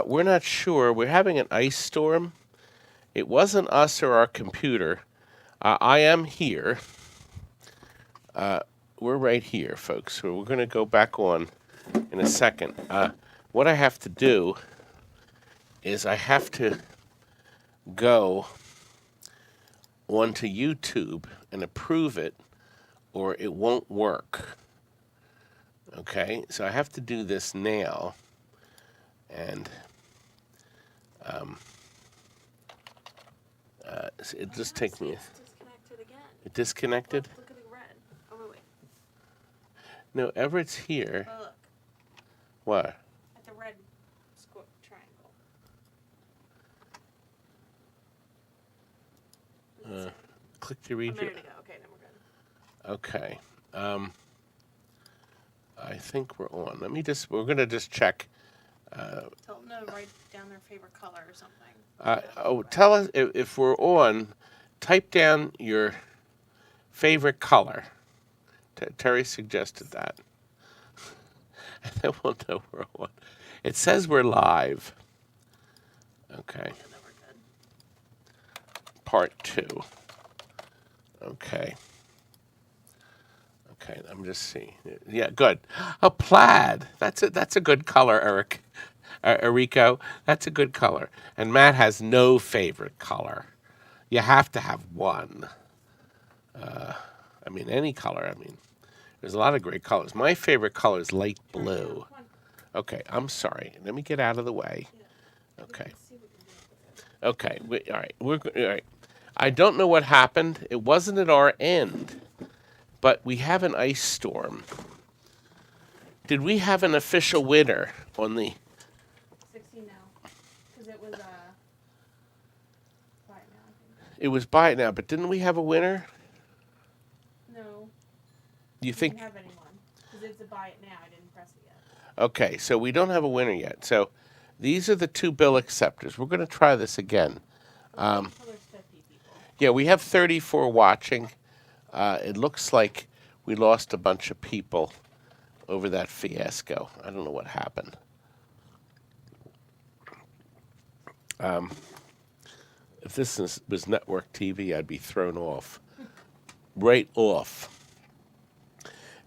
We're not sure. We're having an ice storm. It wasn't us or our computer. I am here. We're right here, folks. So we're going to go back on in a second. What I have to do is I have to go onto YouTube and approve it, or it won't work. Okay, so I have to do this now, and it just takes me. Disconnected again. It disconnected? Look at the red. Oh wait. No, Everett's here. Oh look. What? At the red triangle. Click to read A your. minute ago. Okay, then we're good. Okay. I think we're on. We're going to just check. Tell them to write down their favorite color or something. Tell us if we're on. Type down your favorite color. Terry suggested that. And then we'll know we're on. It says we're live. Okay. Yeah, then we're good. Part 2. Okay. Okay, I'm just seeing. Yeah, good. A plaid. That's a good color, Eric. Erico. That's a good color. And Matt has no favorite color. You have to have one. Any color. There's a lot of great colors. My favorite color is light blue. Okay, I'm sorry. Let me get out of the way. Okay. Okay. All right. All right. I don't know what happened. It wasn't at our end, but we have an ice storm. Did we have an official winner on the? 16 now, because it was buy it now. I think. It was buy it now, but didn't we have a winner? No. You think? Didn't have anyone, because it's a buy it now. I didn't press it yet. Okay, so we don't have a winner yet. So these are the 2 bill acceptors. We're going to try this again. Color's 50 people. Yeah, we have 34 watching. It looks like we lost a bunch of people over that fiasco. I don't know what happened. If this was network TV, I'd be thrown off. Right off.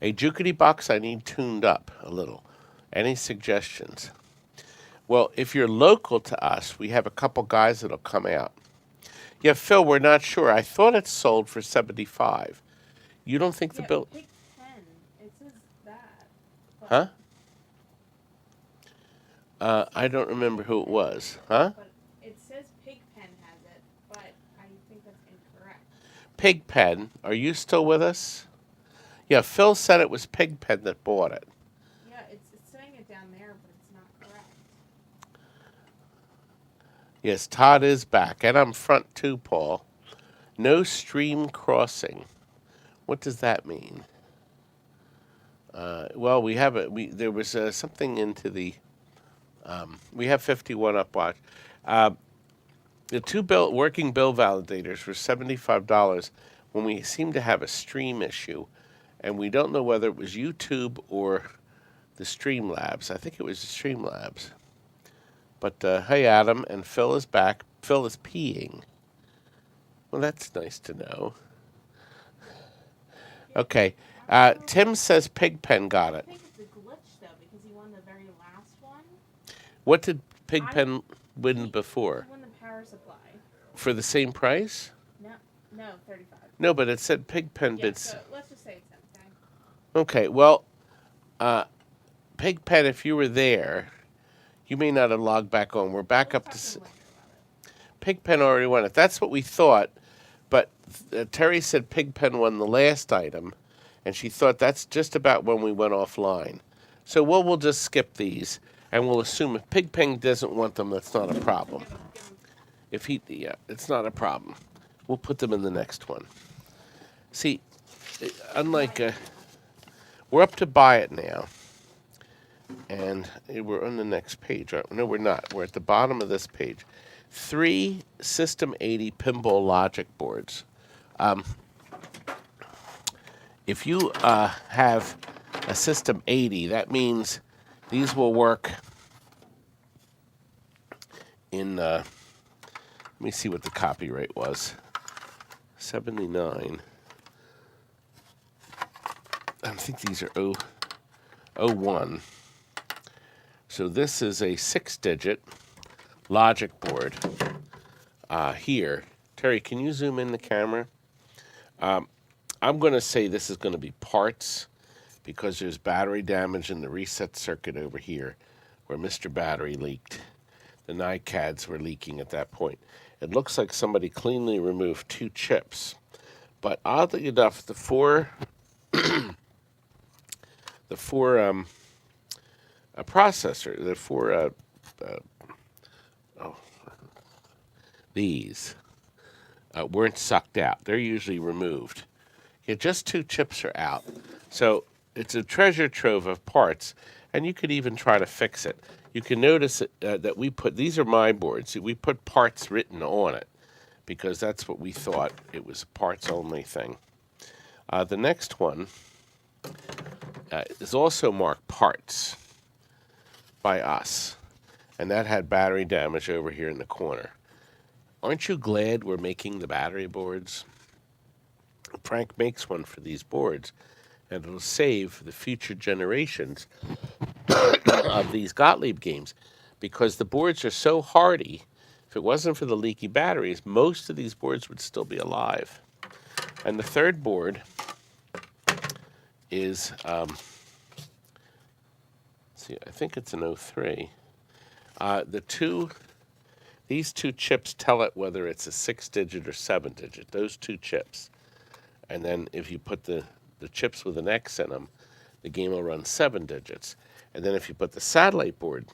A Jukity box I need tuned up a little. Any suggestions? Well, if you're local to us, we have a couple guys that'll come out. Yeah, Phil, we're not sure. I thought it sold for $75. You don't think the bill? Pig pen. It says that. Huh? I don't remember who it was. Huh? But it says Pigpen has it, but I think that's incorrect. Pigpen, are you still with us? Yeah, Phil said it was Pigpen that bought it. Yeah, it's saying it down there, but it's not correct. Yes, Todd is back, and I'm front too, Paul. No stream crossing. What does that mean? Well, we have it. There was something into the. We have 51 up watch. The 2 working bill validators were $75 when we seem to have a stream issue, and we don't know whether it was YouTube or the Streamlabs. I think it was the Streamlabs. But hey, Adam, and Phil is back. Phil is peeing. Well, that's nice to know. Okay. Tim says Pigpen got it. I think it's a glitch, though, because he won the very last one. What did Pigpen win before? He won the power supply. For the same price? No, 35. No, but it said Pigpen Yeah, bid. so let's just say it's that guy. Okay, well, Pigpen, if you were there, you may not have logged back on. We're back up to. Pigpen already won it. That's what we thought, but Terry said Pigpen won the last item, and she thought that's just about when we went offline. So we'll just skip these, and we'll assume if Pigpen doesn't want them, that's not a problem. If it's not a problem. We'll put them in the next one. See, unlike we're up to buy it now, and we're on the next page. No, we're not. We're at the bottom of this page. 3 System 80 Pinball logic boards. If you have a System 80, that means these will work in, let me see what the copyright was. 79. I think these are 01. So this is a 6-digit logic board here. Terry, can you zoom in the camera? I'm going to say this is going to be parts because there's battery damage in the reset circuit over here where Mr. Battery leaked. The NiCads were leaking at that point. It looks like somebody cleanly removed 2 chips. But oddly enough, the four processor, these weren't sucked out. They're usually removed. Yeah, just 2 chips are out. So it's a treasure trove of parts, and you could even try to fix it. You can notice that we put, these are my boards, we put parts written on it because that's what we thought. It was a parts only thing. The next one is also marked parts by us, and that had battery damage over here in the corner. Aren't you glad we're making the battery boards? Frank makes one for these boards, and it'll save the future generations of these Gottlieb games because the boards are so hardy. If it wasn't for the leaky batteries, most of these boards would still be alive. And the third board is, see, I think it's an 03. These 2 chips tell it whether it's a 6-digit or 7-digit, those 2 chips. And then if you put the chips with an X in them, the game will run 7 digits. And then if you put the satellite board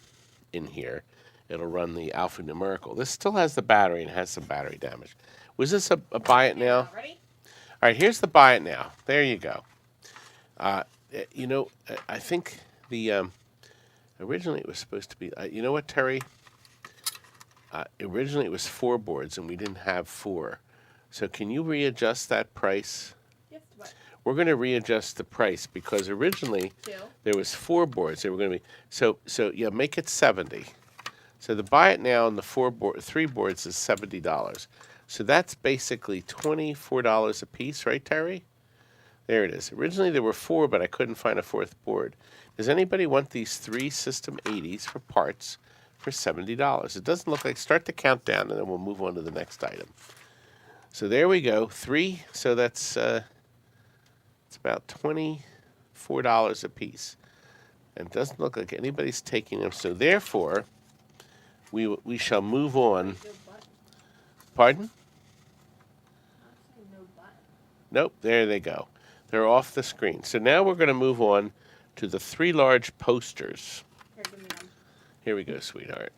in here, it'll run the alphanumerical. This still has the battery and has some battery damage. Was this a buy it now? Ready? All right, here's the buy it now. There you go. You know, I think the originally it was supposed to be. You know what, Terry? Originally it was 4 boards, and we didn't have 4. So can you readjust that price? Yes, what? We're going to readjust the price because originally 2. there was 4 boards. They were going to be so yeah. Make it 70. So the buy it now and the 3 boards is $70. So that's basically $24 a piece, right, Terry? There it is. Originally there were 4, but I couldn't find a 4th board. Does anybody want these 3 System 80s for parts for $70? It doesn't look like. Start the countdown, and then we'll move on to the next item. So there we go. 3. So that's it's about $24 a piece. And it doesn't look like anybody's taking them. So therefore, we shall move on. No button. Pardon? I'm saying no button. Nope, there they go. They're off the screen. So now we're going to move on to the 3 large posters. Here, give me them. Here we go, sweetheart.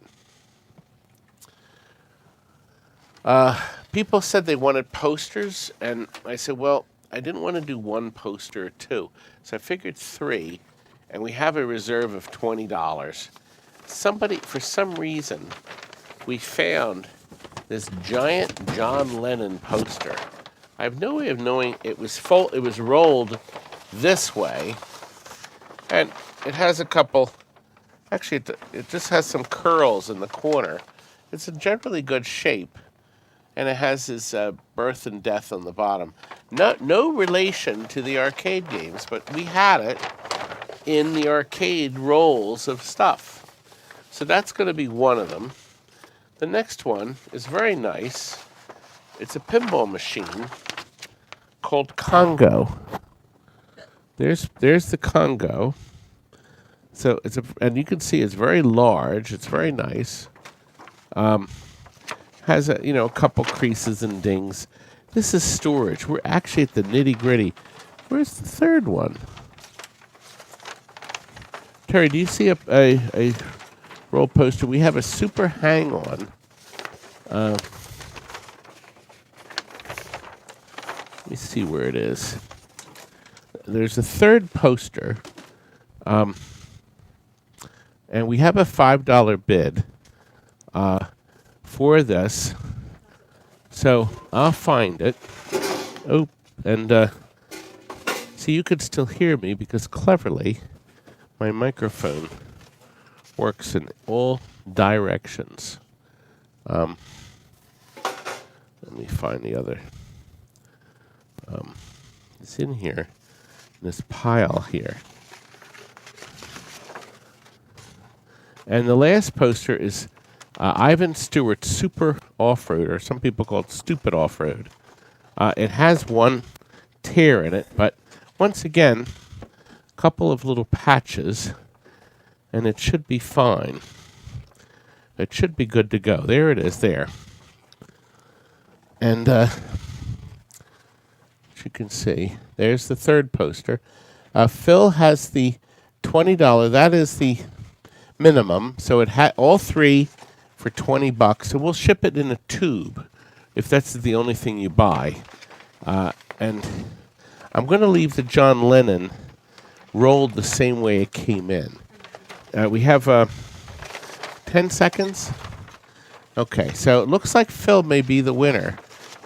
People said they wanted posters, and I said, well, I didn't want to do 1 poster or 2. So I figured 3, and we have a reserve of $20. Somebody, for some reason, we found this giant John Lennon poster. I have no way of knowing. It was full. It was rolled this way, and it has a couple. Actually, it just has some curls in the corner. It's in generally good shape, and it has his birth and death on the bottom. No relation to the arcade games, but we had it in the arcade rolls of stuff. So that's going to be one of them. The next one is very nice. It's a pinball machine called Congo. There's the Congo. So and you can see it's very large. It's very nice. Has a couple creases and dings. This is storage. We're actually at the nitty gritty. Where's the third one? Terry, do you see a roll poster? We have a super hang-on. Let me see where it is. There's a third poster. And we have a $5 bid for this. So I'll find it. Oh, and see, you could still hear me because cleverly my microphone works in all directions. Let me find the other. It's in here, in this pile here. And the last poster is Ivan Stewart's Super Off-Road, or some people call it Stupid Off-Road. It has one tear in it, but once again, a couple of little patches, and it should be fine. It should be good to go. There it is, there. And as you can see, there's the third poster. Phil has the $20. That is the minimum. So it had all three for $20. So we'll ship it in a tube if that's the only thing you buy. And I'm going to leave the John Lennon rolled the same way it came in. We have 10 seconds. Okay, so it looks like Phil may be the winner.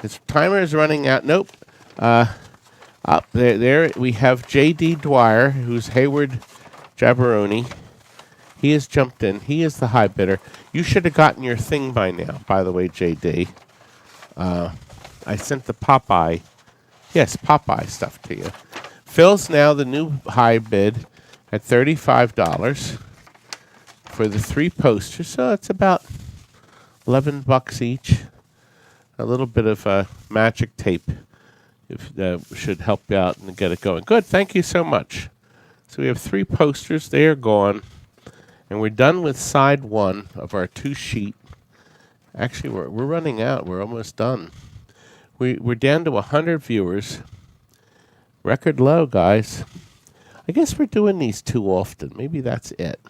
His timer is running out. Nope. Up there we have J.D. Dwyer, who's Hayward Jabberoni. He has jumped in. He is the high bidder. You should have gotten your thing by now, by the way, J.D. I sent the Popeye stuff to you. Phil's now the new high bid at $35 for the three posters. So it's about $11 each. A little bit of magic tape if should help you out and get it going. Good, thank you so much. So we have three posters. They are gone. And we're done with side one of our two-sheet. Actually, we're running out. We're almost done. We're down to 100 viewers. Record low, guys. I guess we're doing these too often. Maybe that's it.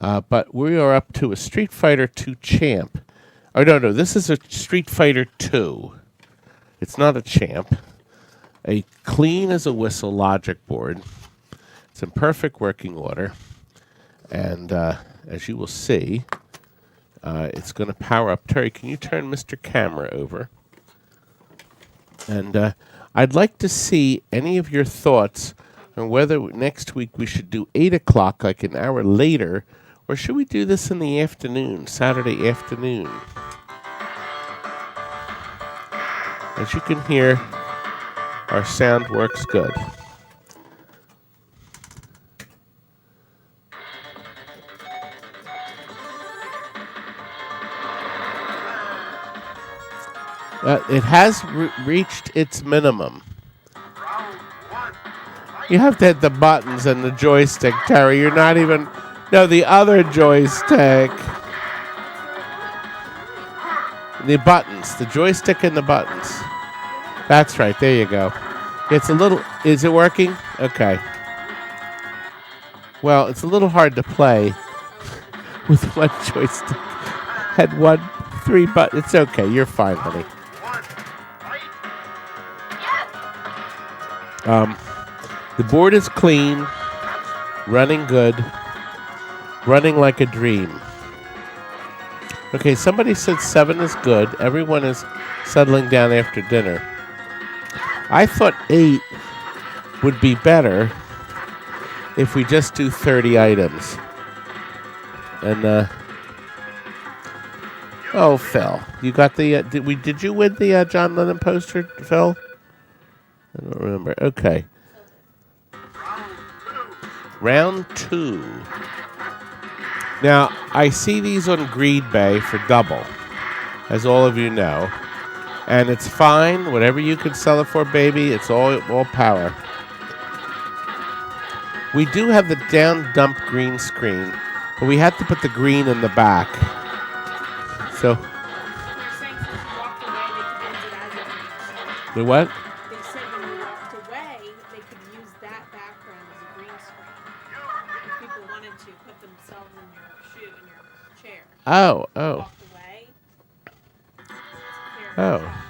But we are up to a Street Fighter 2 champ. Oh, no, this is a Street Fighter 2. It's not a champ. A clean as a whistle logic board. It's in perfect working order. And as you will see, it's going to power up. Terry, can you turn Mr. Camera over? And I'd like to see any of your thoughts on whether next week we should do 8 o'clock, like an hour later, or should we do this in the afternoon, Saturday afternoon? As you can hear, our sound works good. It has reached its minimum. You have to hit the buttons and the joystick, Terry. You're not even... No, the other joystick. The buttons. The joystick and the buttons. That's right. There you go. It's a little... Is it working? Okay. Well, it's a little hard to play with one joystick. Had 3 buttons. It's okay. You're fine, honey. The board is clean, running good, running like a dream. Okay, somebody said 7 is good. Everyone is settling down after dinner. I thought 8 would be better if we just do 30 items. And, oh, Phil, you got the, did you win the John Lennon poster, Phil? I don't remember. Okay. Round 2. Now, I see these on Greed Bay for double, as all of you know. And it's fine. Whatever you can sell it for, baby, it's all power. We do have the down dump green screen, but we had to put the green in the back. So. The what? Oh.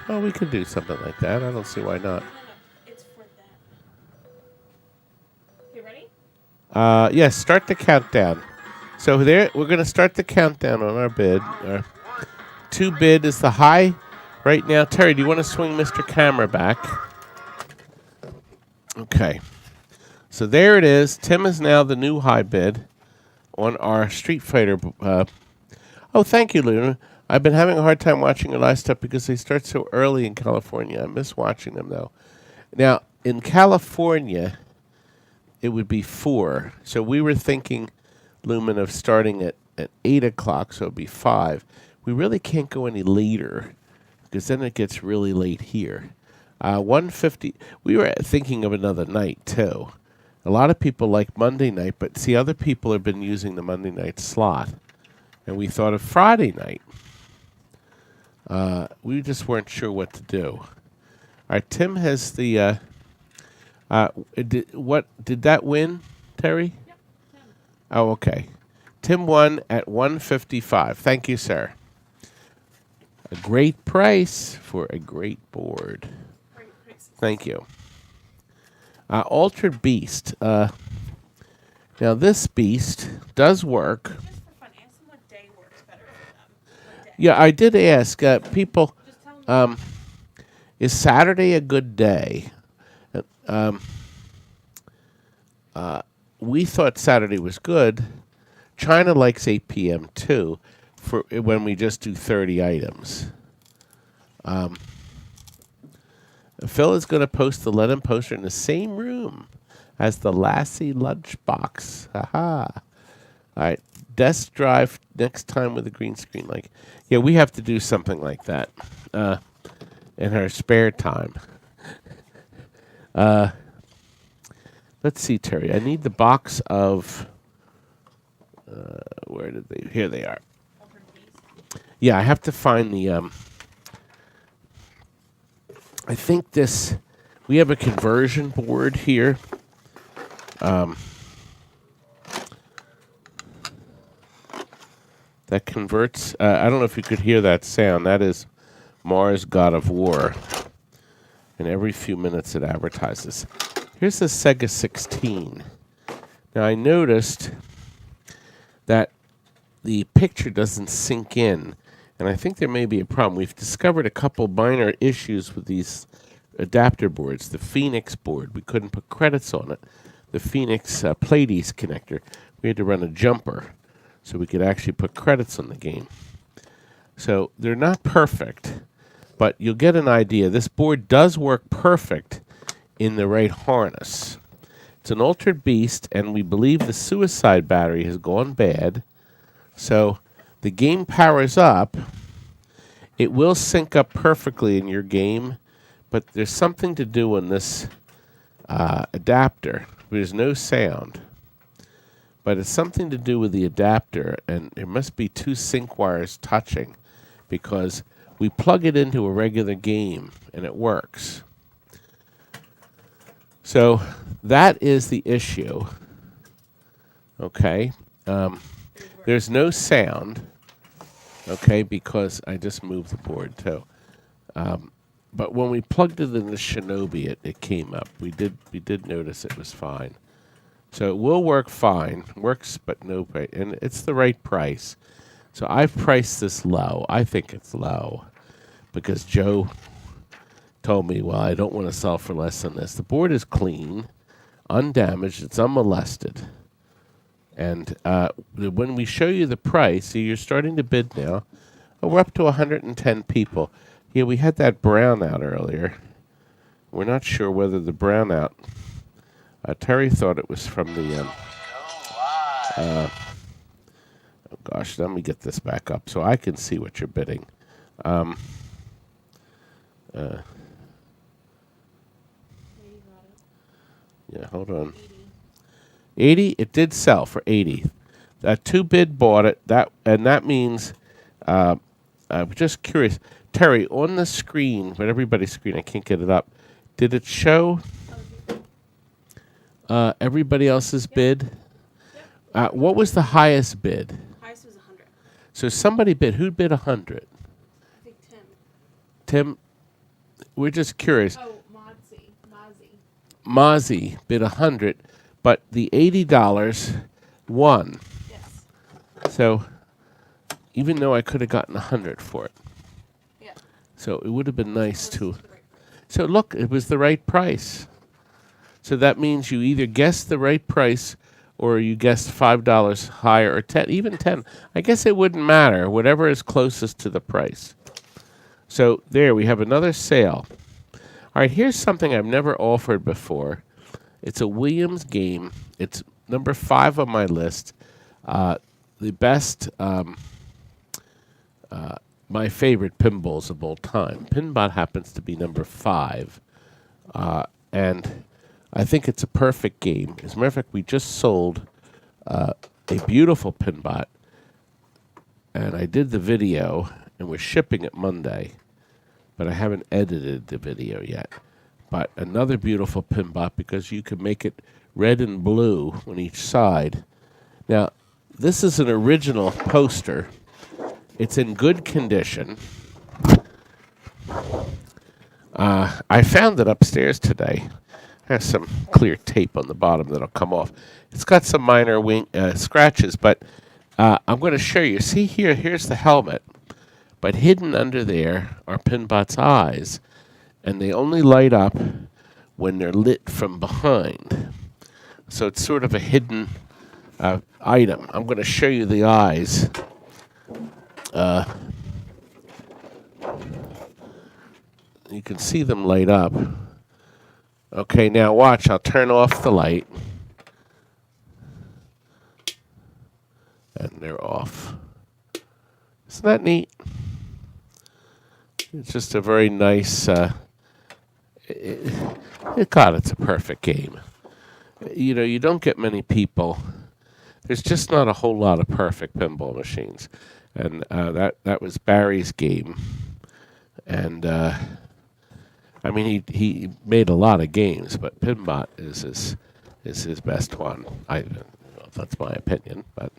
Oh, we could do something like that. I don't see why not. No. It's for them. You ready? Yes, start the countdown. So there, we're going to start the countdown on our bid. 2 bid is the high right now. Terry, do you want to swing Mr. Camera back? Okay. So there it is. Tim is now the new high bid on our Street Fighter. Oh, thank you, Luna. I've been having a hard time watching your live stuff because they start so early in California. I miss watching them, though. Now, in California, it would be 4. So we were thinking, Lumen, of starting at 8 o'clock, so it would be 5. We really can't go any later because then it gets really late here. 1:50, we were thinking of another night, too. A lot of people like Monday night, but see, other people have been using the Monday night slot. And we thought of Friday night. We just weren't sure what to do. All right, Tim has the... did that win, Terry? Yep, Tim. Oh, okay. Tim won at 155. Thank you, sir. A great price for a great board. Great prices. Thank you. Altered Beast. Now, this beast does work. Just for fun, ask them what day works better for them. What day? Yeah, I did ask people, Just tell them. is Saturday a good day? We thought Saturday was good. China likes 8 p.m. too, for when we just do 30 items. Phil is going to post the Let Him poster in the same room as the Lassie lunchbox. Haha. All right, desk drive next time with a green screen. Yeah, we have to do something like that in our spare time. Let's see, Terry. I need the box of. Where did they? Here they are. Yeah, I have to find the. I think this. We have a conversion board here. That converts. I don't know if you could hear that sound. That is Mars, God of War. And every few minutes it advertises. Here's the Sega 16. Now I noticed that the picture doesn't sync in, and I think there may be a problem. We've discovered a couple minor issues with these adapter boards. The Phoenix board, we couldn't put credits on it. The Phoenix Pleiades connector, we had to run a jumper so we could actually put credits on the game. So they're not perfect, but you'll get an idea. This board does work perfect in the right harness. It's an Altered Beast, and we believe the suicide battery has gone bad. So the game powers up. It will sync up perfectly in your game, but there's something to do on this adapter. There's no sound, but it's something to do with the adapter, and there must be 2 sync wires touching because we plug it into a regular game, and it works. So that is the issue. Okay. There's no sound. Okay, because I just moved the board too. But when we plugged it in the Shinobi, it came up. We did notice it was fine. So it will work fine. Works, but no price. And it's the right price. So I've priced this low. I think it's low because Joe told me, well, I don't want to sell for less than this. The board is clean, undamaged, it's unmolested. And when we show you the price, see, you're starting to bid now. Oh, we're up to 110 people. Yeah, we had that brownout earlier. We're not sure whether the brownout... Terry thought it was from the... oh, gosh, let me get this back up so I can see what you're bidding. Yeah, hold on. 80, it did sell for 80. 2 bid bought it. That means, I'm just curious, Terry, on the screen, but everybody's screen, I can't get it up. Did it show everybody else's bid? Yep. What was the highest bid? Highest was 100. So somebody bid. Who bid 100? I think Tim. Tim, we're just curious. Oh, Mozzie. Mozzie bid 100, but the $80 won. Yes. So even though I could have gotten 100 for it. Yeah. So it would have been nice to. Right. So look, it was the right price. So that means you either guessed the right price or you guessed $5 higher, or 10, even 10. I guess it wouldn't matter. Whatever is closest to the price. So there, we have another sale. All right, here's something I've never offered before. It's a Williams game. It's number 5 on my list. The best, my favorite pinballs of all time. Pinbot happens to be number 5. And I think it's a perfect game. As a matter of fact, we just sold a beautiful Pinbot. And I did the video, and we're shipping it Monday. But I haven't edited the video yet. But another beautiful Pinbot, because you can make it red and blue on each side. Now, this is an original poster. It's in good condition. I found it upstairs today. Has some clear tape on the bottom that'll come off. It's got some minor scratches, but I'm going to show you. See here, here's the helmet. But hidden under there are Pinbot's eyes, and they only light up when they're lit from behind. So it's sort of a hidden item. I'm going to show you the eyes. You can see them light up. Okay, now watch. I'll turn off the light. And they're off. Isn't that neat? It's just a very nice... God, it's a perfect game. You know, you don't get many people... There's just not a whole lot of perfect pinball machines. And that was Barry's game. And, I mean, he made a lot of games, but Pinbot is his best one. That's my opinion. But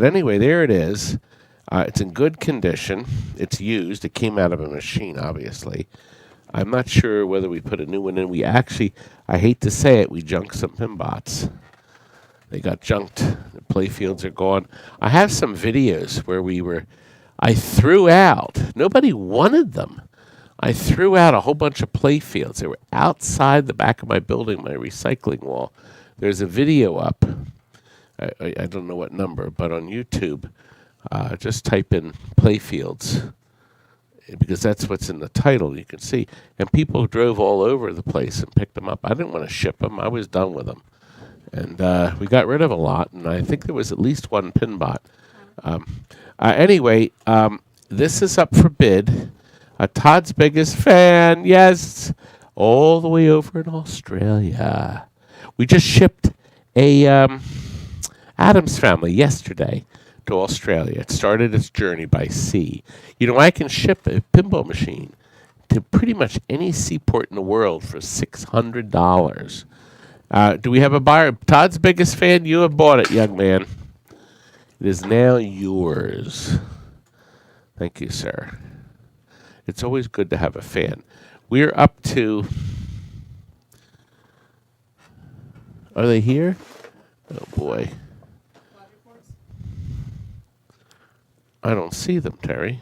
anyway, there it is. It's in good condition. It's used. It came out of a machine, obviously. I'm not sure whether we put a new one in. We actually, I hate to say it, we junked some Pinbots. They got junked. The playfields are gone. I have some videos where I threw out, nobody wanted them. I threw out a whole bunch of playfields. They were outside the back of my building, my recycling wall. There's a video up. I don't know what number, but on YouTube, just type in playfields, because that's what's in the title, you can see. And people drove all over the place and picked them up. I didn't want to ship them. I was done with them. And we got rid of a lot, and I think there was at least one Pinbot. Anyway, this is up for bid. Todd's biggest fan, yes, all the way over in Australia. We just shipped a Adams Family yesterday to Australia. It started its journey by sea. You know, I can ship a pinball machine to pretty much any seaport in the world for $600. Do we have a buyer? Todd's biggest fan, you have bought it, young man. It is now yours. Thank you, sir. It's always good to have a fan. We're up to... Are they here? Oh, boy. I don't see them, Terry.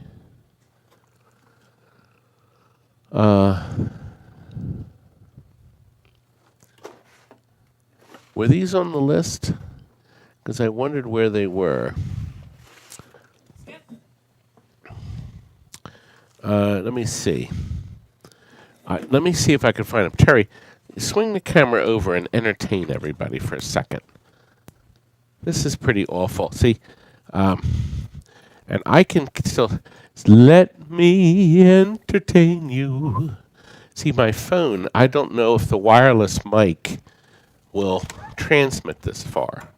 Were these on the list? Because I wondered where they were. Let me see. Let me see if I can find them. Terry, swing the camera over and entertain everybody for a second. This is pretty awful. See, and I can still... Let me entertain you. See, my phone, I don't know if the wireless mic will transmit this far.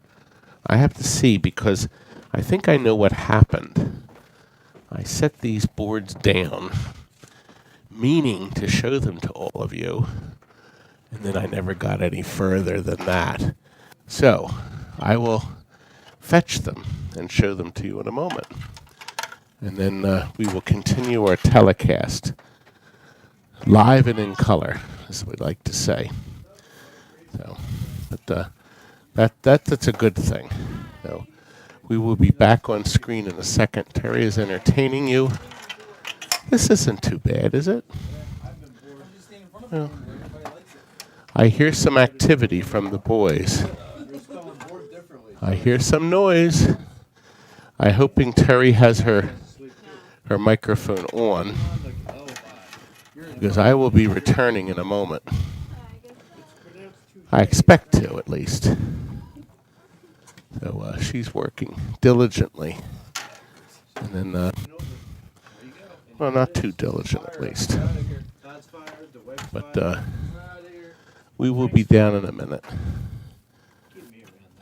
I have to see, because I think I know what happened. I set these boards down, meaning to show them to all of you, and then I never got any further than that. So, I will fetch them and show them to you in a moment. And then we will continue our telecast, live and in color, as we'd like to say. So, but that's a good thing. So, we will be back on screen in a second. Terry is entertaining you. This isn't too bad, is it? Well, I hear some activity from the boys. I hear some noise. I'm hoping Terry has her microphone on, because I will be returning in a moment. I expect to, at least. So she's working diligently. And then, well, not too diligent, at least. But we will be down in a minute.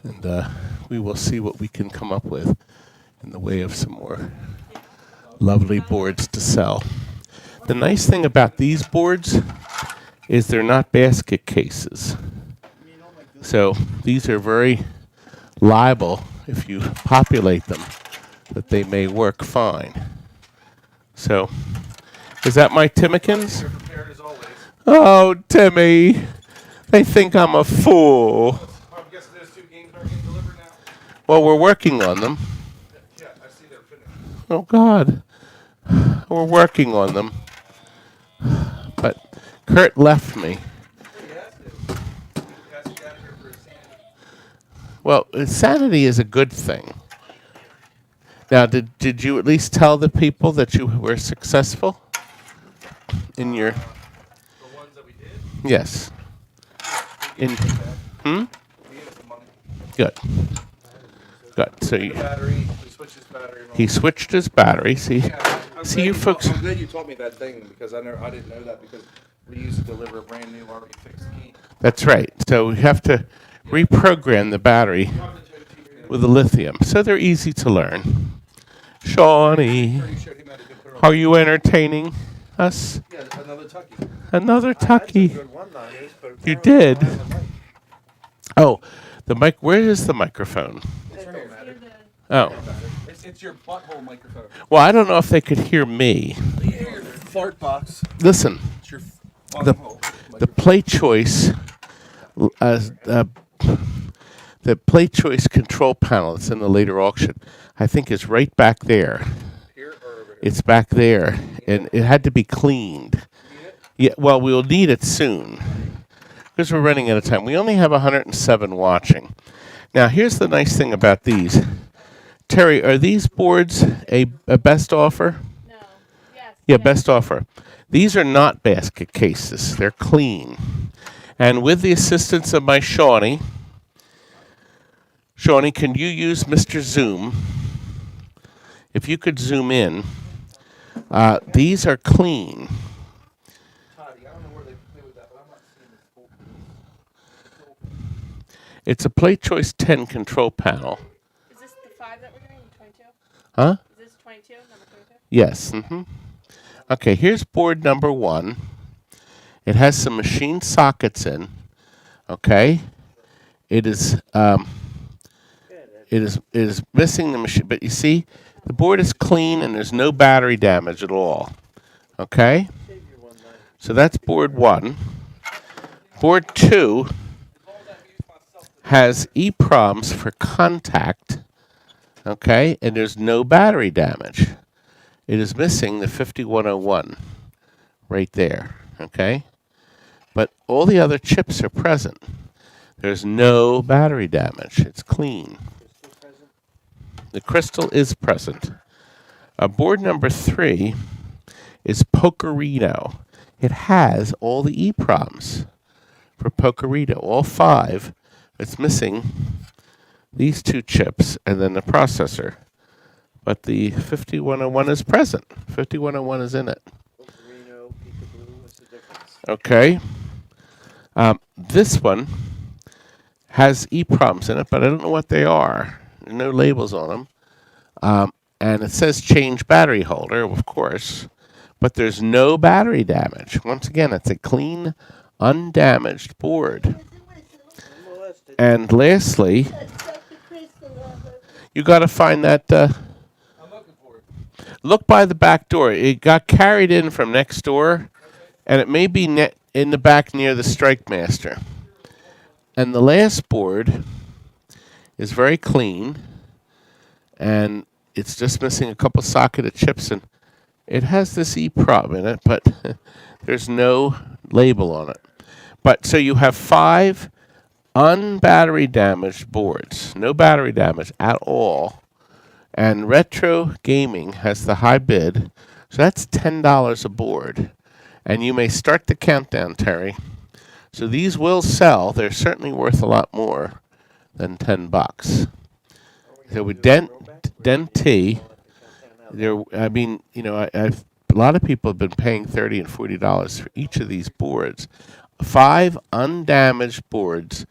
And we will see what we can come up with in the way of some more lovely boards to sell. The nice thing about these boards is they're not basket cases. So these are very liable, if you populate them, that they may work fine. So, is that my Timmikins? Oh, Timmy, they think I'm a fool. I'm guessing those 2 games are getting delivered now? Well, we're working on them. Yeah, I see they're finished. Oh, God. We're working on them. But Kurt left me. Well, insanity is a good thing. Now, did you at least tell the people that you were successful in your... The ones that we did? Yes. In... Hmm? We gave us the money. Good. Good. So you... Battery, we switched his battery. He switched his battery. See, I'm see glad you folks... I'm glad you taught me that thing, because I didn't know that, because we used to deliver a brand new already fixed key. That's right. So we have to reprogram the battery with the lithium. So they're easy to learn. Shawnee, are you entertaining us? Yeah, another Tucky. Another Tucky. You did? Oh, the mic. Where is the microphone? Oh. It's your butthole microphone. Well, I don't know if they could hear me. You hear your fart box. Listen, It's your the butthole. PlayChoice, the PlayChoice control panel that's in the later auction, I think is right back there. Here or over here? It's back there, and it had to be cleaned. Need it? Yeah, well, we'll need it soon, because we're running out of time. We only have 107 watching. Now, here's the nice thing about these. Terry, are these boards a best offer? No. Yes. Yeah, best offer. These are not basket cases. They're clean. And with the assistance of my Shawnee, can you use Mr. Zoom? If you could zoom in. These are clean. Toddy, I don't know where they play with that, but I'm not seeing this. It's a PlayChoice 10 control panel. Is this the 5 that we're doing? 22? Huh? Is this 22? Number 22? Yes. Okay, here's board number 1. It has some machine sockets in. Okay? It is missing the machine, but you see, the board is clean and there's no battery damage at all. Okay? So that's board 1. Board 2 has EPROMs for contact. Okay? And there's no battery damage. It is missing the 5101 right there. Okay? But all the other chips are present. There's no battery damage. It's clean. The crystal is present. Board number 3 is Pokerino. It has all the EPROMs for Pokerino, all 5. It's missing these 2 chips and then the processor. But the 5101 is present. 5101 is in it. Okay. This one has EPROMs in it, but I don't know what they are. There are no labels on them. And it says change battery holder, of course, but there's no battery damage. Once again, it's a clean, undamaged board. And lastly, you got to find that... I'm looking for it. Look by the back door. It got carried in from next door, and it may be in the back near the Strike Master. And the last board is very clean, and it's just missing a couple socketed chips, and it has this EPROM in it, but there's no label on it. But so you have 5 unbattery damaged boards. No battery damage at all. And Retro Gaming has the high bid. So that's $10 a board. And you may start the countdown, Terry. So these will sell. They're certainly worth a lot more than $10. So with Denti, I've a lot of people have been paying $30 and $40 for each of these boards. 5 undamaged boards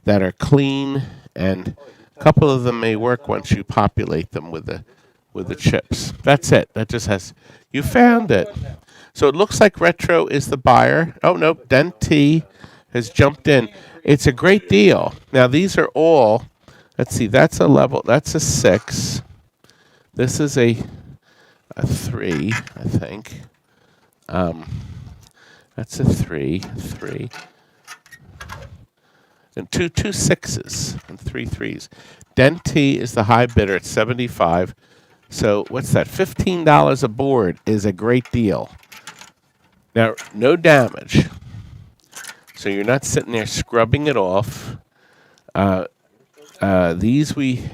that are clean, and a couple of them may work once you populate them with the chips. That's it. That just has. You found it. So it looks like Retro is the buyer. Oh no, Denti has jumped in. It's a great deal. Now these are all. Let's see. That's a level. That's a 6. This is a 3, I think. That's a 3, and two 6s and 3 3s. Denti is the high bidder at $75. So what's that? $15 a board is a great deal. Now, no damage. So you're not sitting there scrubbing it off. These we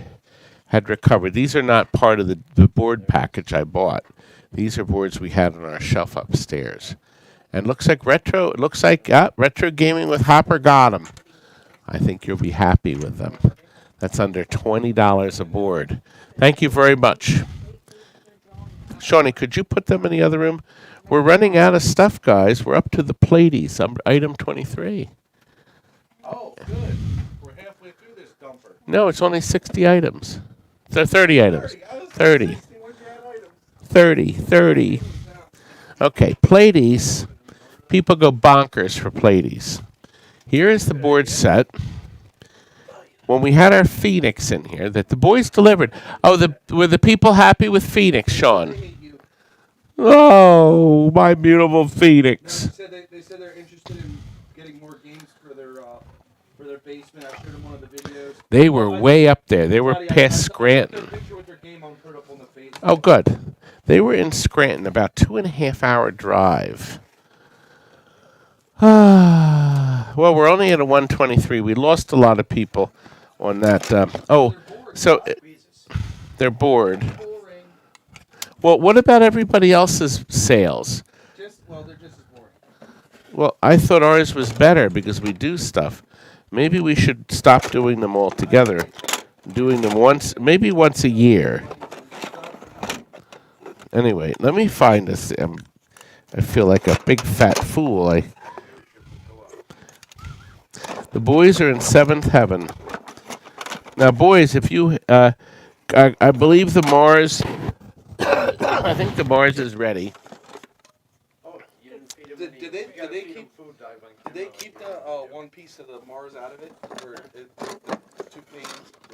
had recovered. These are not part of the board package I bought. These are boards we had on our shelf upstairs. And looks like Retro. It looks like Retro Gaming with Hopper got them. I think you'll be happy with them. That's under $20 a board. Thank you very much. Shawnee, could you put them in the other room? We're running out of stuff, guys. We're up to the Pleiades, item 23. Oh, good. We're halfway through this dumper. No, it's only 60 items. So 30 items. 30. 60. Where'd you add items? 30. Okay, Pleiades. People go bonkers for Pleiades. Here is the board set. When we had our Phoenix in here, that the boys delivered. Oh, were the people happy with Phoenix, Sean? Oh, my beautiful Phoenix. They said they're interested in getting more games for their basement. I showed them one of the videos. They were way up there. They were past Scranton. Oh, good. They were in Scranton, about 2.5-hour drive. Well, we're only at a 123. We lost a lot of people on that. They're bored. Well, what about everybody else's sales? They're just as boring. Well, I thought ours was better because we do stuff. Maybe we should stop doing them all together. Doing them maybe once a year. Anyway, let me find this. I feel like a big fat fool. The boys are in 7th heaven. Now, boys, if you, I believe the Mars, I think the Mars is ready. Oh, did they keep the one piece of the Mars out of it? Or the 2 panes?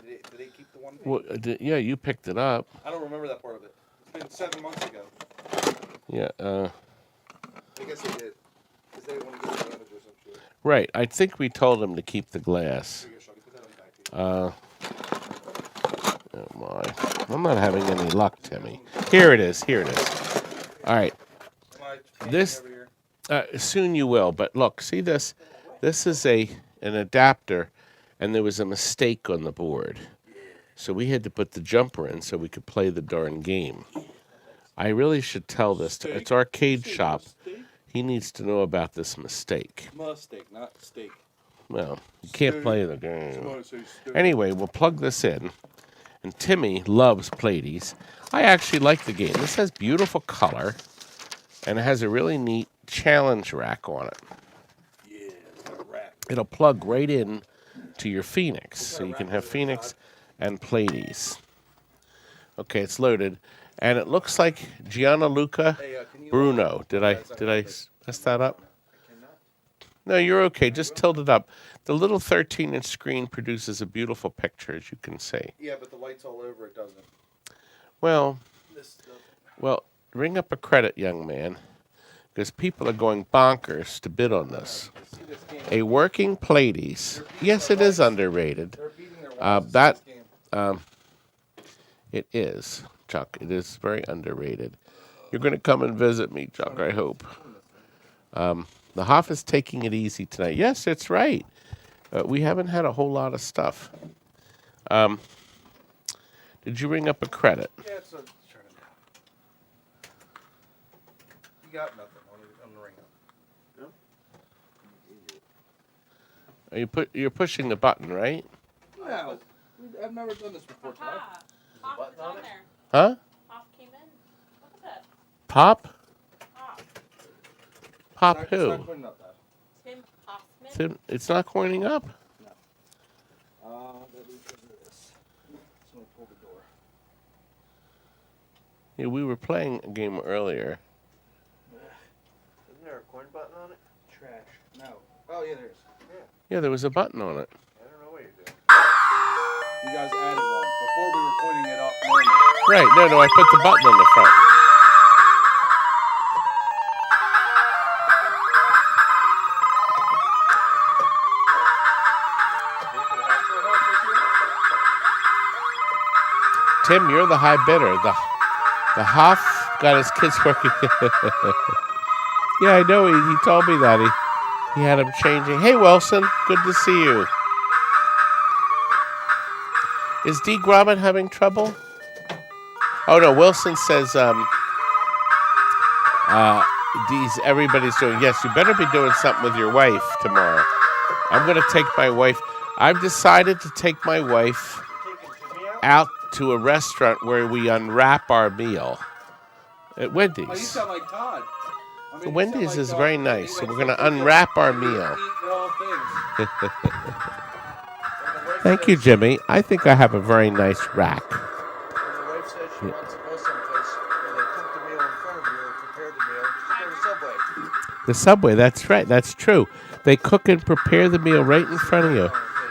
Did they keep the one pane? Well, yeah, you picked it up. I don't remember that part of it. It's been 7 months ago. Yeah. I guess they did. Because they didn't want to get damage or some shit. Right. I think we told them to keep the glass. Here you go, Shawty. Put that on the back. Oh my! I'm not having any luck, Timmy. Here it is. All right. This soon you will. But look, see this? This is an adapter, and there was a mistake on the board, so we had to put the jumper in so we could play the darn game. I really should tell this. It's Arcade Shop. He needs to know about this mistake. Mistake, not steak. Well, you can't play the game. Anyway, we'll plug this in. And Timmy loves Pleiades. I actually like the game. This has beautiful color, and it has a really neat challenge rack on it. Yeah, it's got a rack. It'll plug right in to your Phoenix, so you can have Phoenix and Pleiades. Okay, it's loaded, and it looks like Gianluca Bruno. Did I mess that up? No, you're okay. Just tilt it up. The little 13-inch screen produces a beautiful picture, as you can see. Yeah, but the light's all over. It doesn't. Well, ring up a credit, young man, because people are going bonkers to bid on this. A working Pleiades. Yes, it is underrated. It is, Chuck. It is very underrated. You're going to come and visit me, Chuck, I hope. The Hoff is taking it easy tonight. Yes, it's right. We haven't had a whole lot of stuff. Did you ring up a credit? Yeah, it's turn it down. You got nothing on the ring up. No? You're pushing the button, right? No, I've never done this before. Aha. Pop is on there. Huh? Pop came in. Look at that. Pop? Pop. Pop It's who? not putting up that. Tim Hoffman. It's not coining up? That is because of this. Someone pulled the door. Yeah, we were playing a game earlier. Isn't there a coin button on it? Trash. No. Oh, yeah, there is. Yeah, there was a button on it. I don't know what you're doing. You guys added one. Before we were pointing it up normally. Right, no, I put the button on the front. Tim, you're the high bidder. The Hoff got his kids working. Yeah, I know. He told me that. He had him changing. Hey, Wilson. Good to see you. Is D. Gromit having trouble? Oh, no. Wilson says everybody's doing. Yes, you better be doing something with your wife tomorrow. I'm going to take my wife. I've decided to take my wife out to a restaurant where we unwrap our meal at Wendy's. Oh, you sound like Todd. I mean, Wendy's you sound is like very Todd. nice, so He we're likes going to to unwrap our eat meal. all things. Thank you, Jimmy. I think I have a very nice rack. When the wife says she wants to go someplace where they cook the meal in front of you or prepare the meal, just go to Subway. The Subway, that's right. That's true. They cook and prepare the meal right in front of you.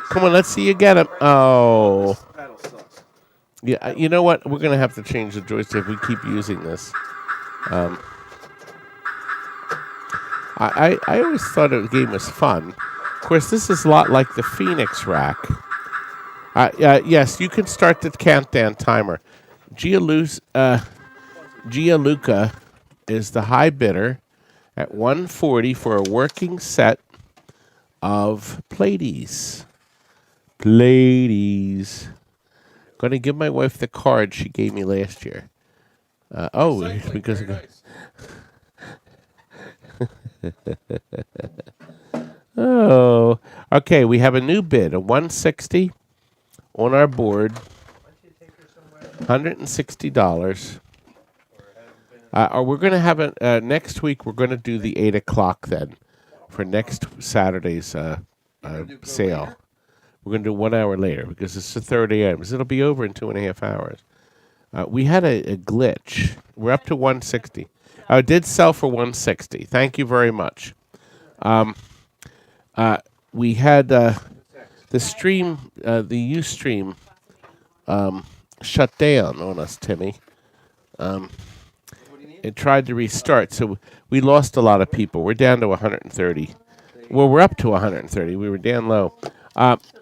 Come on, let's see you get them. Oh. Paddle sucks. Yeah, you know what? We're going to have to change the joystick if we keep using this. I always thought the game was fun. Of course, this is a lot like the Phoenix rack. Yes, you can start the countdown timer. Gianluca is the high bidder at $140 for a working set of Pleiades. Pleiades. Going to give my wife the card she gave me last year. Because of oh, okay. We have a new bid, a 160 on our board. $160. Or we're going to have it next week. We're going to do the 8 o'clock then for next Saturday's sale. We're going to do 1 hour later because it's the 3rd a.m. It'll be over in 2.5 hours. We had a glitch. We're up to 160. It did sell for 160. Thank you very much. We had the stream, the Ustream, shut down on us, Timmy. It tried to restart, so we lost a lot of people. We're down to 130. Well, we're up to 130. We were down low.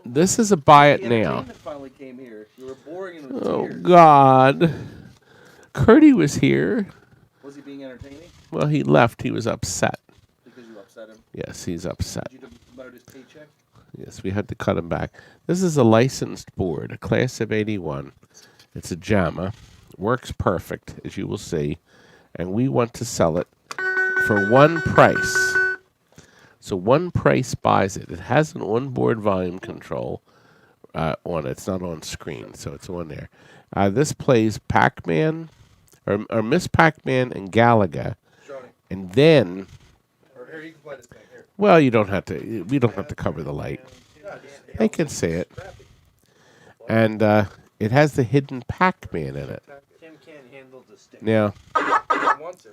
This is a buy it now. Finally came here. You were boring and with Oh, tears. God. Curdy was here. Was he being entertaining? Well, he left. He was upset. Because you upset him? Yes, he's upset. Did you demote his paycheck? Yes, we had to cut him back. This is a licensed board, a class of 81. It's a JAMA. Works perfect, as you will see. And we want to sell it for one price. So one price buys it. It has an onboard volume control on it. It's not on screen, so it's on there. This plays Pac-Man, or Miss Pac-Man and Galaga. Johnny. And then, Or here, you can play this thing. Here. well, you don't have to. We don't have to cover the light. They can see it. And it has the hidden Pac-Man in it. Tim can't handle the stick. Now, I don't want to.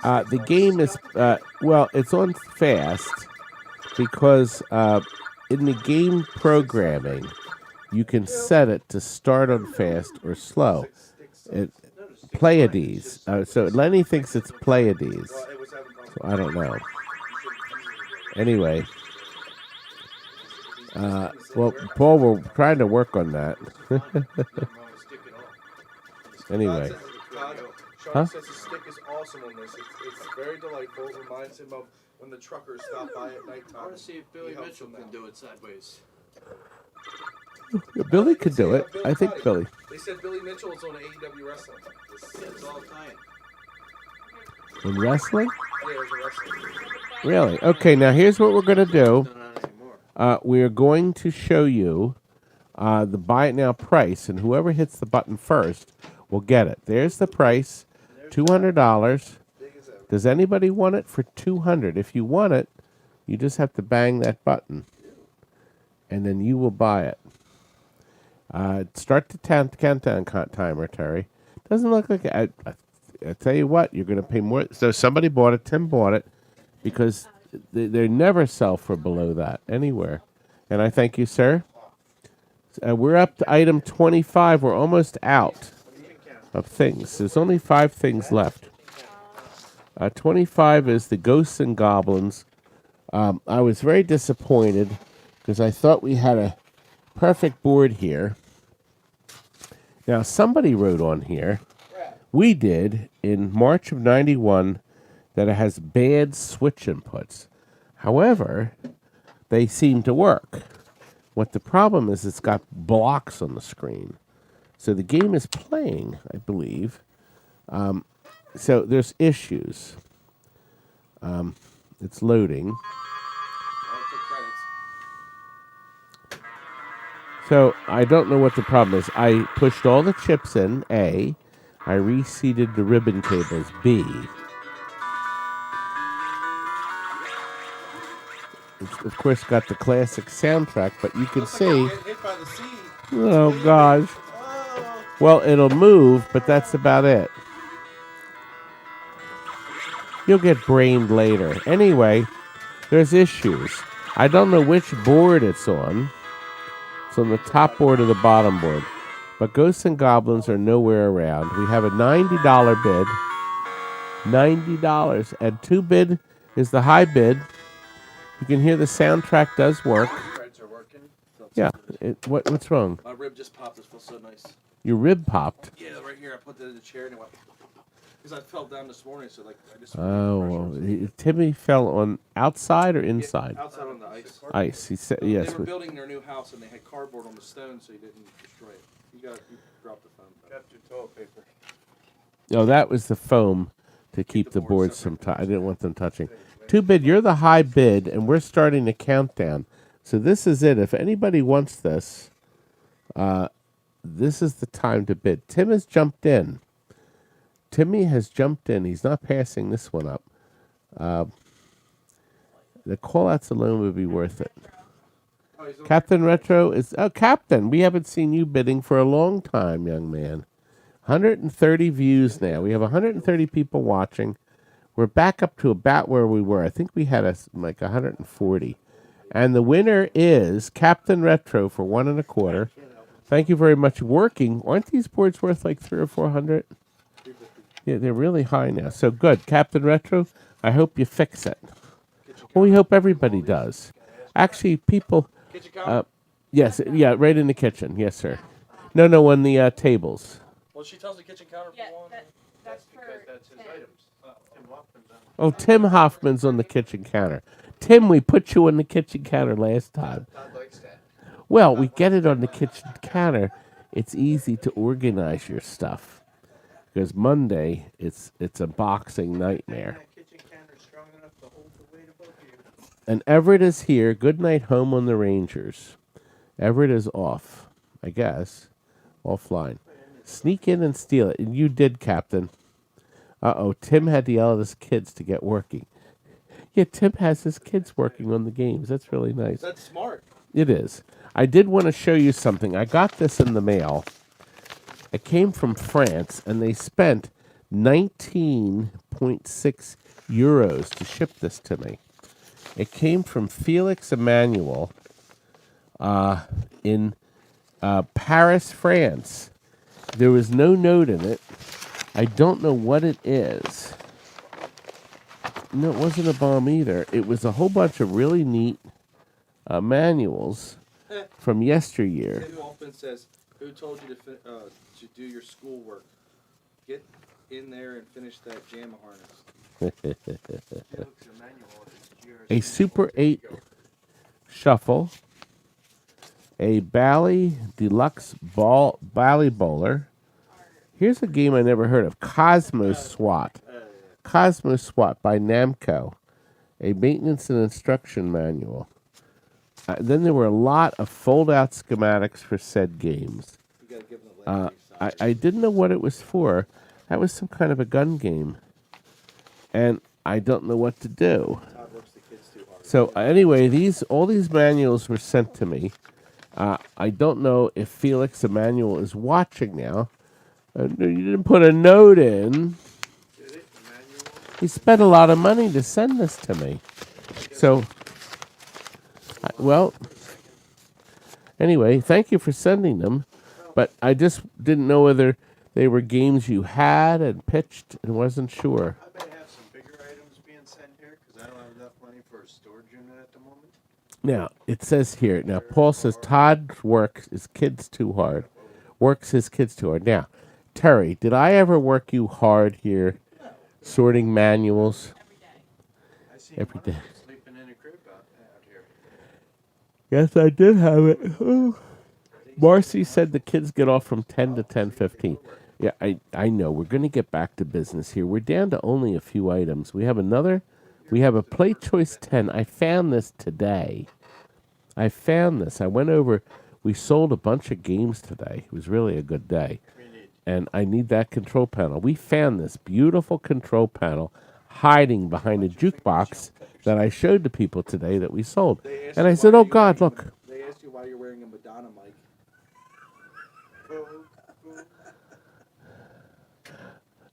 the game is, well, it's on fast because in the game programming, you can set it to start on fast or slow. Pleiades. So Lenny thinks it's Pleiades. So I don't know. Anyway. Well, Paul, we're trying to work on that. Anyway. Sean Huh? says the stick is awesome on this. It's very delightful. It reminds him of when the truckers stop by at nighttime. I want to see if Billy Mitchell can do it sideways. Yeah, Billy They could say, do it. Bill I think Cuddy. Billy. They said Billy Mitchell is on AEW wrestling. It's all time. In wrestling? Yeah, there's a wrestling. Really? Okay, now here's what we're going to do. Not on anymore. We are going to show you the buy it now price, and whoever hits the button first will get it. There's the price, $200. Big as ever. Does anybody want it for $200? If you want it, you just have to bang that button, and then you will buy it. Start the countdown timer, Terry. Doesn't look like I tell you what, you're going to pay more. So somebody bought it. Tim bought it because they never sell for below that anywhere. And I thank you, sir. We're up to item 25. We're almost out of things. There's only 5 things left. 25 is the Ghosts and Goblins. I was very disappointed because I thought we had a perfect board here. Now, somebody wrote on here, we did in March of 91, that it has bad switch inputs. However, they seem to work. What the problem is, it's got blocks on the screen. So the game is playing, I believe. So there's issues. It's loading. I'll take credits. So I don't know what the problem is. I pushed all the chips in, A. I reseated the ribbon cables, B. It's, of course, got the classic soundtrack, but you can Looks like see... I'm getting hit by the sea. Oh, gosh. Oh. Well, it'll move, but that's about it. You'll get brained later. Anyway, there's issues. I don't know which board it's on. It's on the top board or the bottom board. But Ghosts and Goblins are nowhere around. We have a $90 bid. $90. And 2 bid is the high bid. You can hear the soundtrack does work. Threads are working. Yeah. What's wrong? My rib just popped. This feels so nice. Your rib popped. Yeah, right here. I put it in the chair and it went. Because I fell down this morning, so like I just. Oh, well, Timmy fell on outside or inside? Outside on the ice. Ice. He said They yes. were building their new house and they had cardboard on the stone, so you didn't destroy it. You dropped the phone. Kept your toilet paper. No, that was the foam to keep the boards from. I didn't want them touching. 2 bid. You're the high bid, and we're starting the countdown. So this is it. If anybody wants this, this is the time to bid. Tim has jumped in. Timmy has jumped in. He's not passing this one up. The call-outs alone would be worth it. Oh, he's on Captain Retro is... Oh, Captain, we haven't seen you bidding for a long time, young man. 130 views now. We have 130 people watching. We're back up to about where we were. I think we had like 140. And the winner is Captain Retro for 1 1/4. Thank you very much. Working. Aren't these boards worth like 300 or 400? Yeah, they're really high now. So good. Captain Retro, I hope you fix it. Well, we hope everybody does. Actually, people... kitchen counter. Yes, yeah, right in the kitchen. Yes, sir. No, on the tables. Well, she tells the kitchen counter Yeah, for one. that's for Because that's his Tim. items. Tim Hoffman's on. Oh, Tim Hoffman's on the kitchen counter. Tim, we put you on the kitchen counter last time. Todd likes that. Well, we get it on the kitchen counter. It's easy to organize your stuff. Because Monday, it's a boxing nightmare. That kitchen counter's strong enough to hold the weight above you. And Everett is here. Good night home on the Rangers. Everett is off, I guess. Offline. Sneak in and steal it. And you did, Captain. Uh-oh, Tim had to yell at his kids to get working. Yeah, Tim has his kids working on the games. That's really nice. That's smart. It is. I did want to show you something. I got this in the mail. It came from France, and they spent 19.6 euros to ship this to me. It came from Felix Emmanuel in Paris, France. There was no note in it. I don't know what it is. No, it wasn't a bomb either. It was a whole bunch of really neat manuals from yesteryear. Tim Hoffman says, "Who told you to do your schoolwork? Get in there and finish that JAMA harness. A Super 8 shuffle, a Bally Deluxe Bally Bowler. Here's a game I never heard of, Cosmos SWAT. Cosmos SWAT by Namco, a maintenance and instruction manual. Then there were a lot of fold-out schematics for said games. You gotta give them the legendary size. I didn't know what it was for. That was some kind of a gun game. And I don't know what to do. Todd works the kids too hard. So anyway, all these manuals were sent to me. I don't know if Felix Emmanuel is watching now. You didn't put a note in. He spent a lot of money to send this to me. So, well, anyway, thank you for sending them. But I just didn't know whether they were games you had and pitched and wasn't sure. I may have some bigger items being sent here because I don't have enough money for a storage unit at the moment. Now, it says here, now Paul says Todd works his kids too hard. Now, Terry, did I ever work you hard here sorting manuals? I see Every one of day. them sleeping in a crib out here. Yes, I did have it. Oh. Marcy said the kids get off from 10 to 10:15. Yeah, I know. We're going to get back to business here. We're down to only a few items. We have a PlayChoice 10. I found this today. I went over. We sold a bunch of games today. It was really a good day. And I need that control panel. We found this beautiful control panel hiding behind a jukebox that I showed to people today that we sold. And I said, oh, God, look. They asked you why you're wearing a Madonna mic.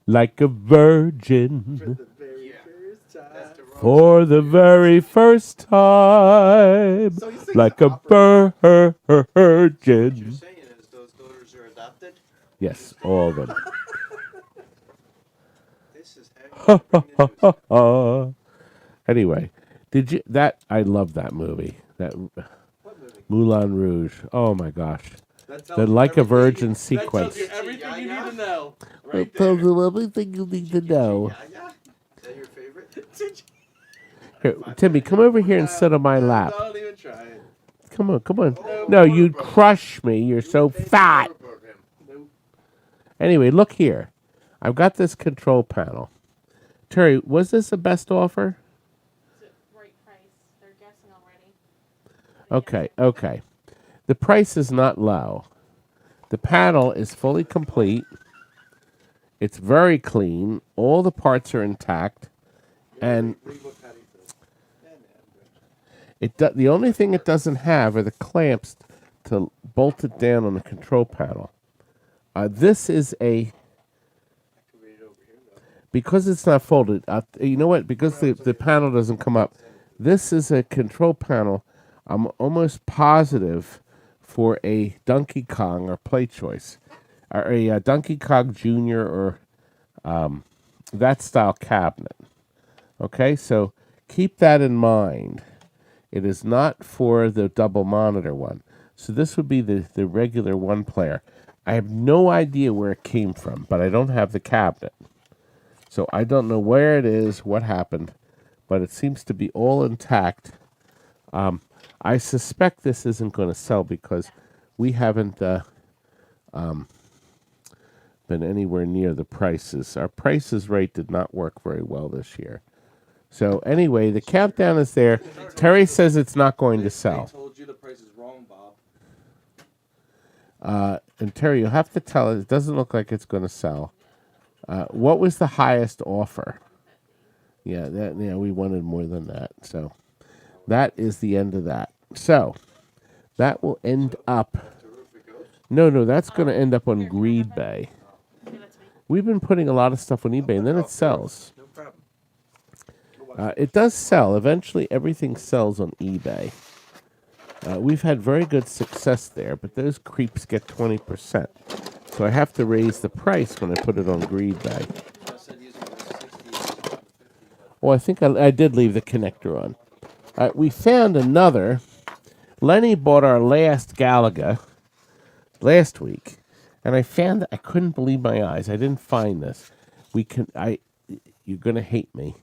Like a virgin Very first time. for the very first time. So he sings Like a opera. What you're virgin. saying is those daughters are adopted? Yes, all of them. This is how you bring the news. Anyway, I love that movie. That What movie? Moulin Rouge. Oh my gosh. That tells The you Like a everything Virgin That sequence. tells you everything you need to know. That Right tells there. you everything you need to know. Is that your favorite? Here, Timmy, come over here and sit on my lap. Don't even try it. Come on. No, you'd crush me. You're so fat. Nope. Anyway, look here. I've got this control panel. Terry, was this the best offer? It's a right price. They're guessing already. Okay. The price is not low. The panel is fully complete. It's very clean. All the parts are intact. And Read what Patty says. the only thing it doesn't have are the clamps to bolt it down on the control panel. This is because it's not folded, you know what? Because the panel doesn't come up, this is a control panel, I'm almost positive, for a Donkey Kong or PlayChoice, or a Donkey Kong Jr. or that style cabinet. Okay, so keep that in mind. It is not for the double monitor one. So this would be the regular one player. I have no idea where it came from, but I don't have the cabinet. So I don't know where it is, what happened, but it seems to be all intact. I suspect this isn't going to sell because we haven't been anywhere near the prices. Our prices rate did not work very well this year. So anyway, the countdown is there. Terry says it's not going to They sell. told you the price is wrong, Bob. And Terry, you'll have to tell it. It doesn't look like it's going to sell. What was the highest offer? Yeah, we wanted more than that. So that is the end of that. So that will end up. No, that's going to end up on Greed Bay. Give it to me. We've been putting a lot of stuff on eBay, and then it sells. No problem. It does sell. Eventually, everything sells on eBay. We've had very good success there, but those creeps get 20%. So I have to raise the price when I put it on Greed Bay. I said using the 60. Oh, I think I did leave the connector on. We found another. Lenny bought our last Galaga last week, and I found that I couldn't believe my eyes. I didn't find this. You're gonna hate me,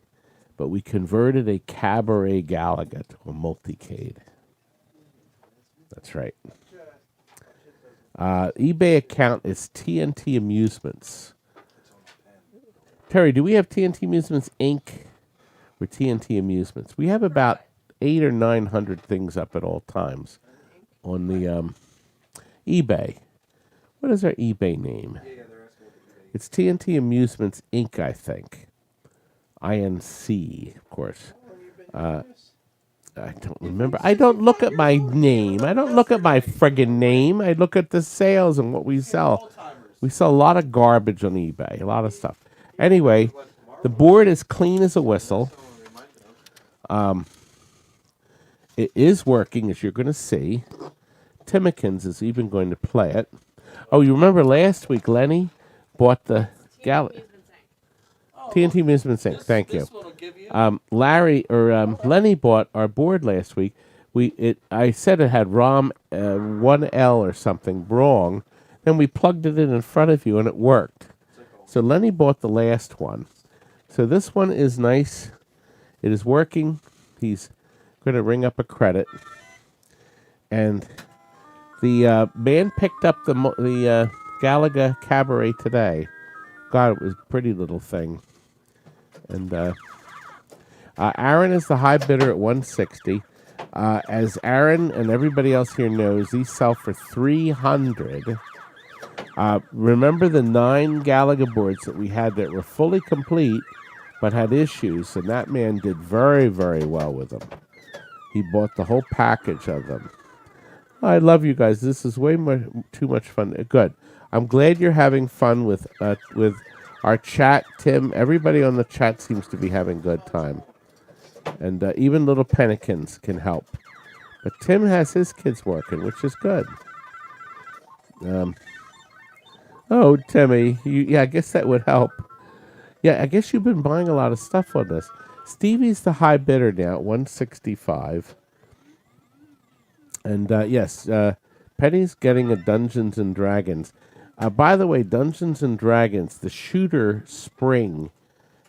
but we converted a Cabaret Galaga to a Multi-cade. That's right. eBay account is TNT Amusements. Terry, do we have TNT Amusements Inc. or TNT Amusements? We have about 800 or 900 things up at all times on the eBay. What is our eBay name? It's TNT Amusements Inc., I think. INC, of course. I don't remember. I don't look at my name. I don't look at my friggin' name. I look at the sales and what we sell. We sell a lot of garbage on eBay, a lot of stuff. Anyway, the board is clean as a whistle. It is working, as you're going to see. Timmikins is even going to play it. Oh, you remember last week Lenny bought the Galaga. TNT Amusement Inc. Thank you. Lenny bought our board last week. I said it had ROM 1L or something wrong. Then we plugged it in front of you and it worked. So Lenny bought the last one. So this one is nice. It is working. He's going to ring up a credit. And the man picked up the Galaga Cabaret today. God, it was a pretty little thing. And Aaron is the high bidder at 160. As Aaron and everybody else here knows, these sell for 300. Remember the 9 Galaga boards that we had that were fully complete but had issues, and that man did very, very well with them. He bought the whole package of them. I love you guys. This is way too much fun. Good. I'm glad you're having fun with our chat, Tim. Everybody on the chat seems to be having a good time. And even little Pennikins can help. But Tim has his kids working, which is good. Oh, Timmy. I guess that would help. Yeah, I guess you've been buying a lot of stuff on this. Stevie's the high bidder now at 165. And yes, Penny's getting a Dungeons and Dragons. By the way, Dungeons and Dragons, the shooter spring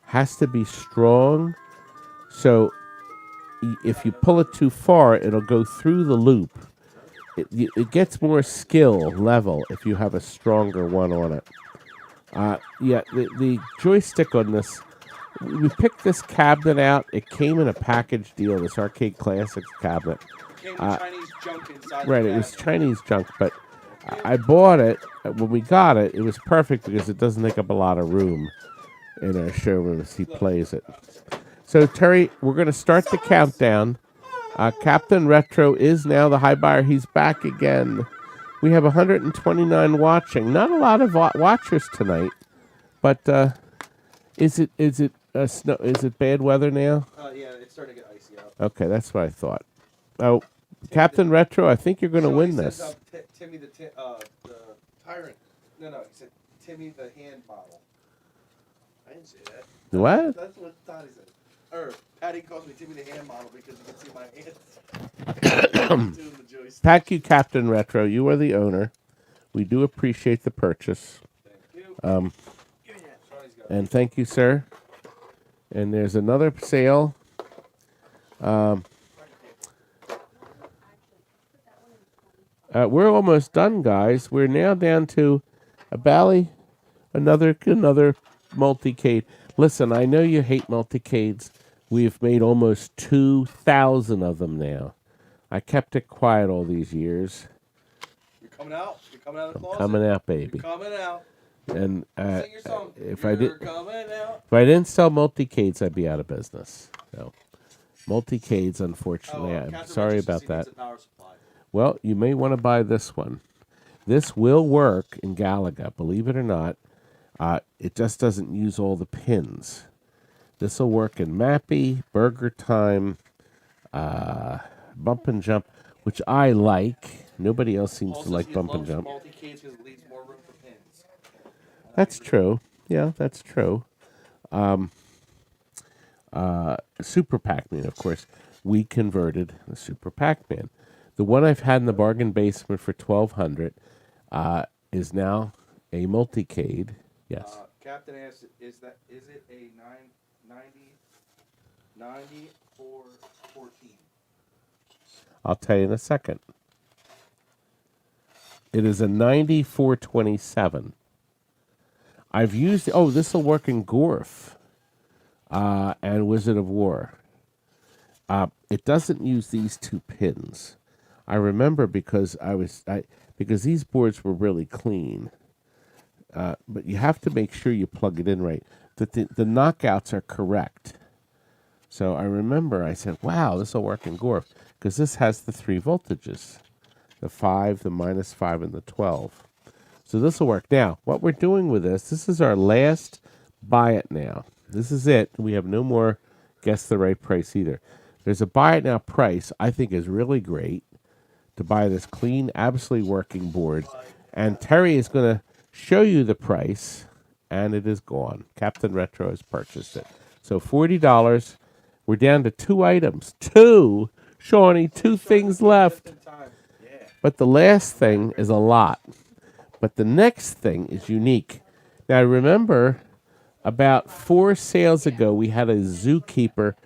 has to be strong. So if you pull it too far, it'll go through the loop. It gets more skill level if you have a stronger one on it. The joystick on this, we picked this cabinet out. It came in a package deal, this Arcade Classics cabinet. It came with Chinese junk inside. Right, it was Chinese junk, but I bought it. When we got it, it was perfect because it doesn't take up a lot of room in our showroom as he plays it. So, Terry, we're going to start the countdown. Captain Retro is now the high buyer. He's back again. We have 129 watching. Not a lot of watchers tonight, but is it bad weather now? Yeah, it's starting to get icy out. Okay, that's what I thought. Oh, Captain Retro, I think you're going to win this. Timmy the tyrant. No, he said Timmy the hand model. I didn't say that. What? That's what Toddy said. Or Patty calls me Timmy the hand model because you can see my hands. Doing the joystick. Thank you, Captain Retro. You are the owner. We do appreciate the purchase. Thank you. And thank you, sir. And there's another sale. We're almost done, guys. We're now down to another multi-cade. Listen, I know you hate multi-cades. We've made almost 2,000 of them now. I kept it quiet all these years. You're coming out. You're coming out of the closet. Coming out, baby. You're coming out. And Sing your song. if You're I coming out. didn't sell multi-cades, I'd be out of business. No, multi-cades, unfortunately, I'm Captain sorry Richardson about that. needs a power supply. Well, you may want to buy this one. This will work in Galaga, believe it or not. It just doesn't use all the pins. This will work in Mappy, Burger Time, Bump and Jump, which I like. Nobody else seems to like Bump and Jump. Multi-cades because it leaves more room for pins. That's true. Yeah, that's true. Super Pac-Man, of course. We converted the Super Pac-Man. The one I've had in the bargain basement for $1,200 is now a multi-cade. Yes. Captain asked, is it a 90 or 14? I'll tell you in a second. It is a 9427. I've used, this will work in Gorf and Wizard of War. It doesn't use these two pins. I remember because because these boards were really clean. But you have to make sure you plug it in right. That the knockouts are correct. So I remember I said, wow, this will work in Gorf. Because this has the 3 voltages. The 5, the -5, and the 12. So this will work. Now, what we're doing with this is our last buy it now. This is it. We have no more guess the right price either. There's a buy it now price I think is really great to buy this clean, absolutely working board. And Terry is going to show you the price, and it is gone. Captain Retro has purchased it. So $40. We're down to 2 items. 2! Shawnee, 2 things left. But the last thing is a lot. But the next thing is unique. Now, remember, about 4 sales ago, we had a Zookeeper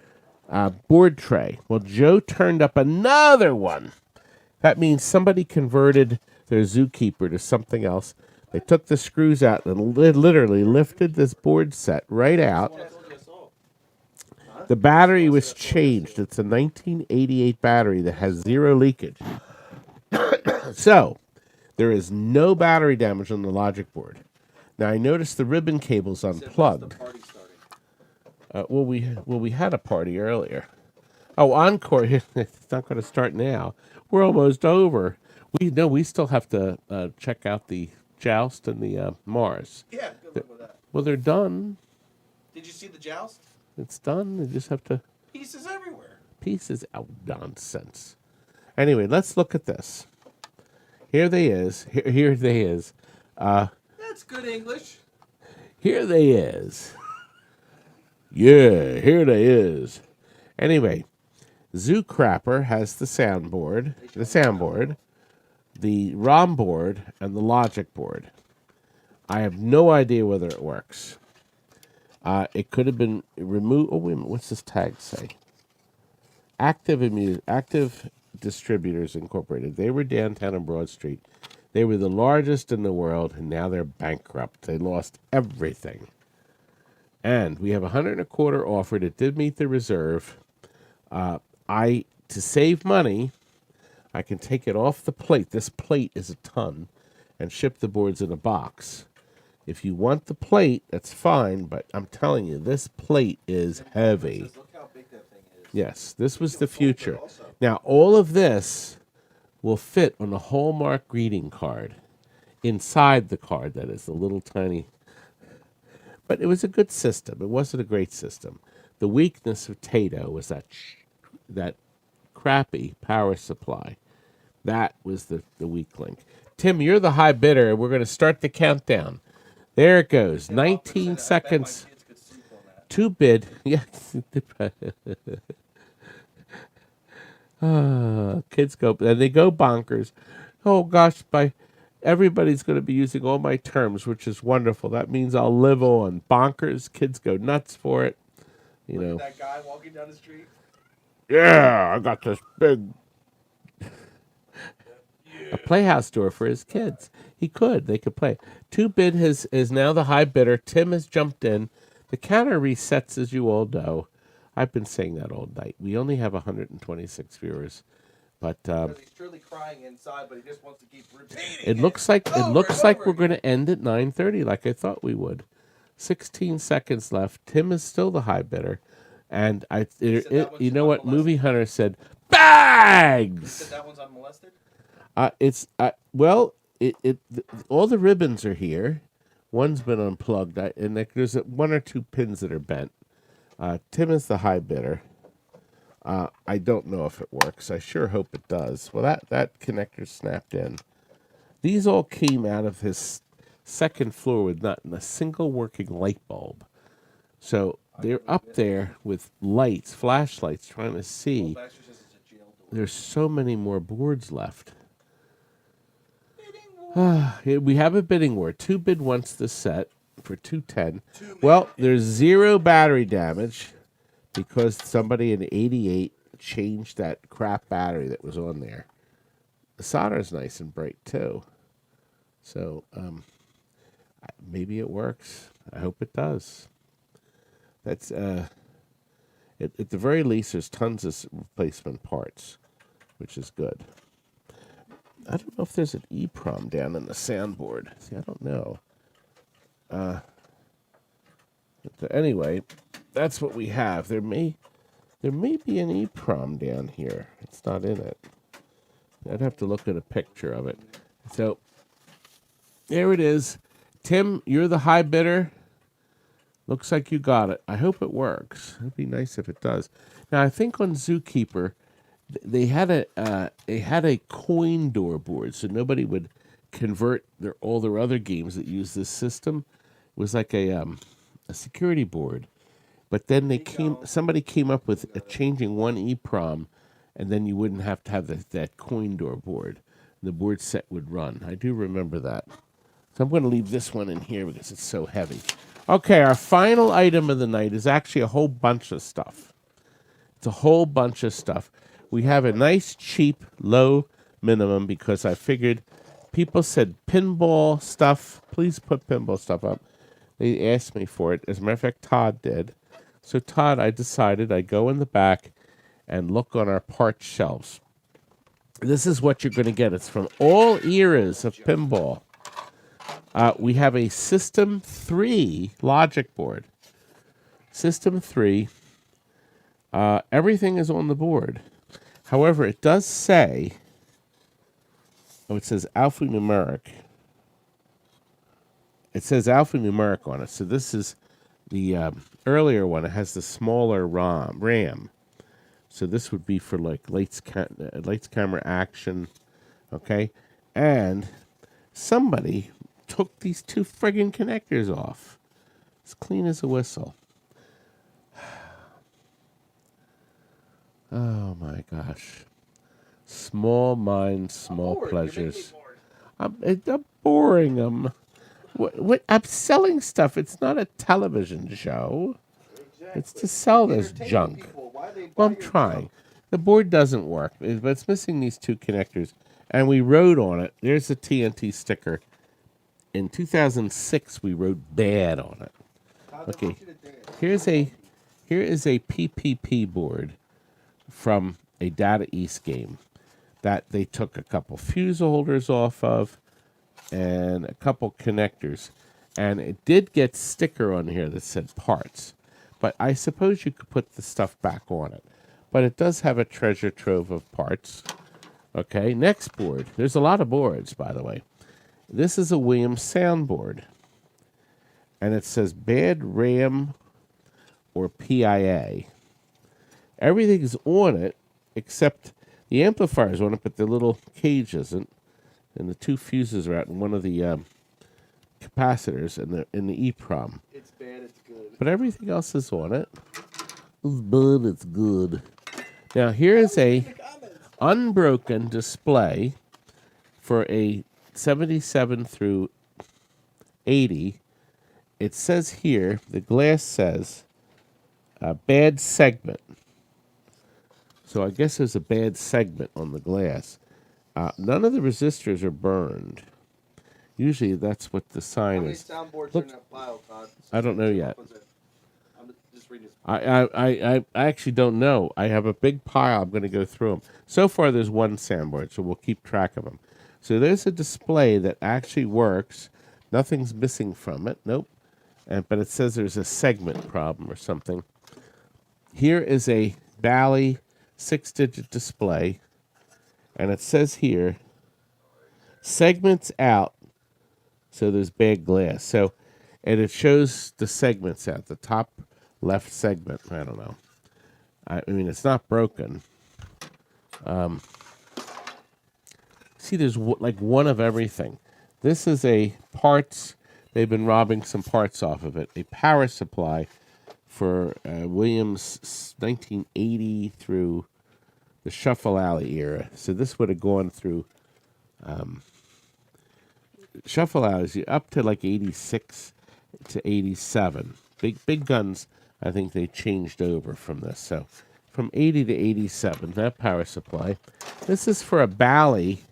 board tray. Well, Joe turned up another one. That means somebody converted their Zookeeper to something else. They took the screws out and literally lifted this board set right out. The battery was changed. It's a 1988 battery that has 0 leakage. So, there is no battery damage on the logic board. Now, I noticed the ribbon cable's unplugged. We had a party earlier. Oh, encore. It's not going to start now. We're almost over. We still have to check out the Joust and the Mars. Yeah, good luck with that. Well, they're done. Did you see the Joust? It's done. They just have to... Pieces everywhere. Pieces? Oh, nonsense. Anyway, let's look at this. Here they is. Here they is. That's good English. Here they is. Yeah, here they is. Anyway, Zookeeper has the soundboard, the ROM board, and the logic board. I have no idea whether it works. It could have been removed. Oh, wait a minute. What's this tag say? Active Distributors Incorporated. They were downtown on Broad Street. They were the largest in the world, and now they're bankrupt. They lost everything. And we have $125 offered. It did meet the reserve. To save money, I can take it off the plate. This plate is a ton, and ship the boards in a box. If you want the plate, that's fine, but I'm telling you, this plate is heavy. Look how big that thing is. Yes, this was the future. Now, all of this will fit on a Hallmark greeting card. Inside the card, that is, the little tiny... But it was a good system. It wasn't a great system. The weakness of Tato was that crappy power supply. That was the weak link. Tim, you're the high bidder. We're going to start the countdown. There it goes. 19 seconds. 2 bid. Yes. Kids go, and they go bonkers. Oh gosh, everybody's going to be using all my terms, which is wonderful. That means I'll live on. Bonkers. Kids go nuts for it. You know. That guy walking down the street. Yeah, I got this big a playhouse door for his kids. They could play. 2 bid is now the high bidder. Tim has jumped in. The counter resets, as you all know. I've been saying that all night. We only have 126 viewers, but Because he's truly crying inside, but he just wants to keep repeating it looks like we're going to end at 9:30, like I thought we would. 16 seconds left. Tim is still the high bidder, and you know what? Movie Hunter said bags. You said that one's unmolested? All the ribbons are here. One's been unplugged, and there's 1 or 2 pins that are bent. Tim is the high bidder. I don't know if it works. I sure hope it does. Well, that connector snapped in. These all came out of his second floor with not a single working light bulb. So they're up there with lights, flashlights, trying to see. There's so many more boards left. We have a bidding war. 2 bid wants the set. for 210. Well, there's 0 battery damage because somebody in '88 changed that crap battery that was on there. The solder is nice and bright too. So maybe it works. I hope it does. That's at the very least, there's tons of replacement parts, which is good. I don't know if there's an EEPROM down in the soundboard. See, I don't know. Anyway, that's what we have. There may be an EEPROM down here. It's not in it. I'd have to look at a picture of it. So there it is. Tim, you're the high bidder. Looks like you got it. I hope it works. It'd be nice if it does. Now I think on Zookeeper, they had a coin door board, so nobody would convert all their other games that use this system. It was like a security board, but then somebody came up with changing one EEPROM, and then you wouldn't have to have that coin door board. The board set would run. I do remember that. So I'm going to leave this one in here because it's so heavy. Okay, our final item of the night is actually a whole bunch of stuff. It's a whole bunch of stuff. We have a nice, cheap, low minimum because I figured people said pinball stuff. Please put pinball stuff up. They asked me for it. As a matter of fact, Todd did. So, Todd, I decided I'd go in the back and look on our parts shelves. This is what you're going to get. It's from all eras of pinball. We have a System 3 logic board. System 3. Everything is on the board. However, it does say, it says alphanumeric. It says alphanumeric on it. So this is the earlier one. It has the smaller RAM. So this would be for like lights, camera, action. Okay? And somebody took these 2 friggin' connectors off. It's clean as a whistle. Oh my gosh. Small minds, small pleasures. I'm boring them. I'm selling stuff. It's not a television show. Exactly. It's to sell this junk. Well, I'm trying. The board doesn't work, but it's missing these 2 connectors. And we wrote on it. There's a TNT sticker. In 2006, we wrote bad on it. Okay. Here is a PPP board from a Data East game that they took a couple fuse holders off of and a couple connectors. And it did get sticker on here that said parts. But I suppose you could put the stuff back on it. But it does have a treasure trove of parts. Okay, next board. There's a lot of boards, by the way. This is a Williams soundboard. And it says bad RAM or PIA. Everything's on it except the amplifier's on it, but the little cage isn't. And the 2 fuses are out in one of the capacitors in the EEPROM. It's bad, it's good. But everything else is on it. It's bad, it's good. Now here is a unbroken display for a 77 through 80. It says here, the glass says, bad segment. So I guess there's a bad segment on the glass. None of the resistors are burned. Usually that's what the sign is. How many soundboards Look, are in that pile, Todd? I don't know yet. I'm just reading this. I actually don't know. I have a big pile. I'm going to go through them. So far, there's 1 soundboard, so we'll keep track of them. So there's a display that actually works. Nothing's missing from it. Nope. But it says there's a segment problem or something. Here is a Bally 6-digit display. And it says here, segments out. So there's bad glass. So, and it shows the segments out. The top left segment. I don't know. I mean, it's not broken. See, there's like one of everything. This is a parts. They've been robbing some parts off of it. A power supply for Williams 1980 through the Shuffle Alley era. So this would have gone through Shuffle Alleys up to like 86. to 87. Big guns, I think they changed over from this. So from 80 to 87, that power supply. This is for a Bally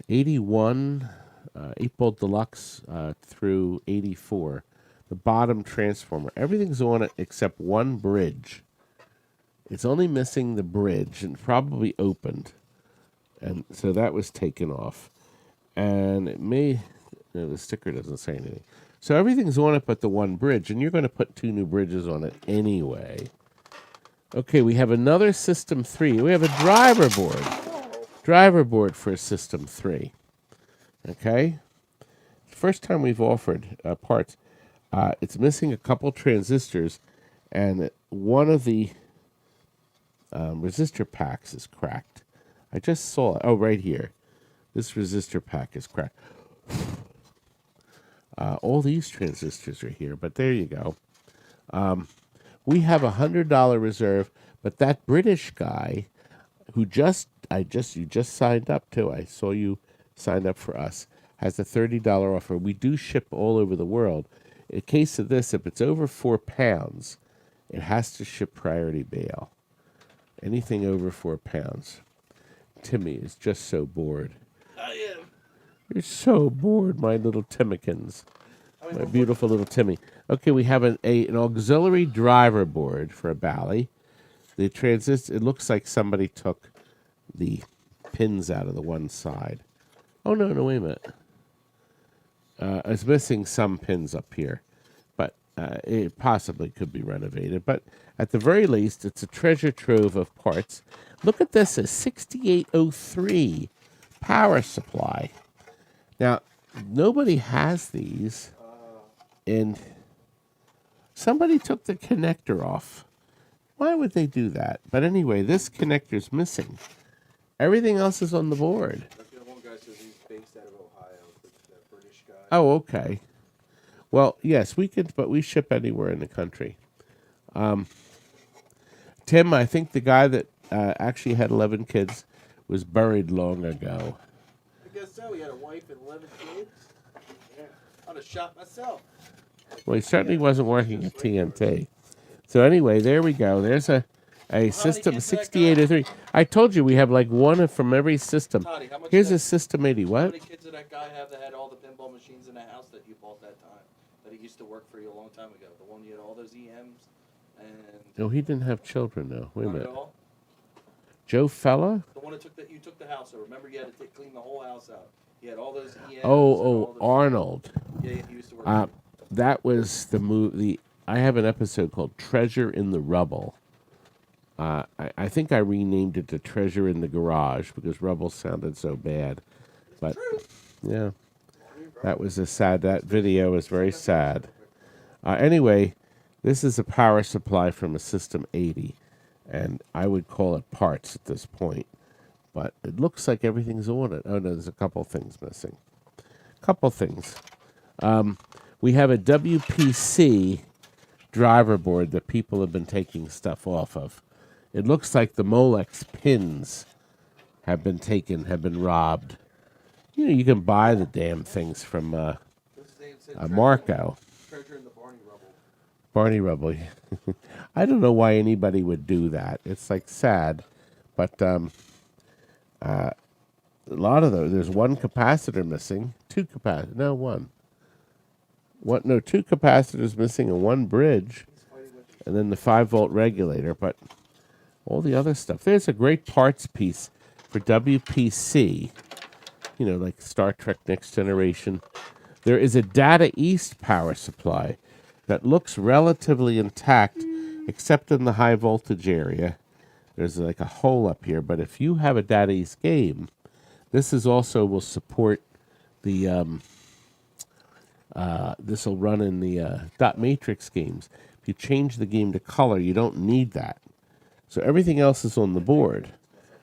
81, 8-bolt deluxe through 84. The bottom transformer. Everything's on it except one bridge. It's only missing the bridge and probably opened. And so that was taken off. And it may, no, the sticker doesn't say anything. So everything's on it but the one bridge, and you're going to put 2 new bridges on it anyway. Okay, we have another System 3. We have a driver board. Driver board for System 3. Okay? First time we've offered parts. It's missing a couple transistors, and one of the resistor packs is cracked. I just saw it. Oh, right here. This resistor pack is cracked. All these transistors are here, but there you go. We have a $100 reserve, but that British guy who you just signed up to, I saw you signed up for us, has a $30 offer. We do ship all over the world. In case of this, if it's over 4 pounds, it has to ship priority mail. Anything over 4 pounds. Timmy is just so bored. I am. You're so bored, my little Timmikins. My beautiful little Timmy. Okay, we have an auxiliary driver board for a Bally. The transistor, it looks like somebody took the pins out of the one side. Oh, no, wait a minute. It's missing some pins up here, but it possibly could be renovated. But at the very least, it's a treasure trove of parts. Look at this, a 6803 power supply. Now, nobody has these, and somebody took the connector off. Why would they do that? But anyway, this connector's missing. Everything else is on the board. The one guy says he's based out of Ohio, the British guy. Oh, okay. Well, yes, we could, but we ship anywhere in the country. Tim, I think the guy that actually had 11 kids was buried long ago. I guess so. He had a wife and 11 kids. Yeah. I'd have shot myself. Well, he certainly wasn't working at TNT. So anyway, there we go. There's a System 6803. I told you we have like one from every system. Toddy, how much Here's did a System 80. How What? many kids did that guy have that had all the pinball machines in the house that you bought that time? That he used to work for you a long time ago. The one you had all those EMs and. No, he didn't have children, though. Wait a Not minute. at all? Joe Fella? The one that you took the house over. Remember, you had to clean the whole house out. He had all those EMs. Oh, Arnold. Yeah, he used to work. For you. That was the movie. I have an episode called Treasure in the Rubble. I think I renamed it to Treasure in the Garage because Rubble sounded so bad. But, yeah, that was a sad, that video was very sad. Anyway, this is a power supply from a System 80, and I would call it parts at this point. But it looks like everything's on it. Oh, no, there's a couple things missing. Couple things. We have a WPC driver board that people have been taking stuff off of. It looks like the Molex pins have been taken, have been robbed. You know, you can buy the damn things from Marco. Treasure in the Barney Rubble. Barney Rubble. I don't know why anybody would do that. It's like sad. But a lot of those, there's one capacitor missing. Two capacitors. No, one. No, 2 capacitors missing and 1 bridge. And then the 5-volt regulator. But all the other stuff. There's a great parts piece for WPC. You know, like Star Trek Next Generation. There is a Data East power supply that looks relatively intact, except in the high voltage area. There's like a hole up here. But if you have a Data East game, this is also will support the... this will run in the dot matrix games. If you change the game to color, you don't need that. So everything else is on the board.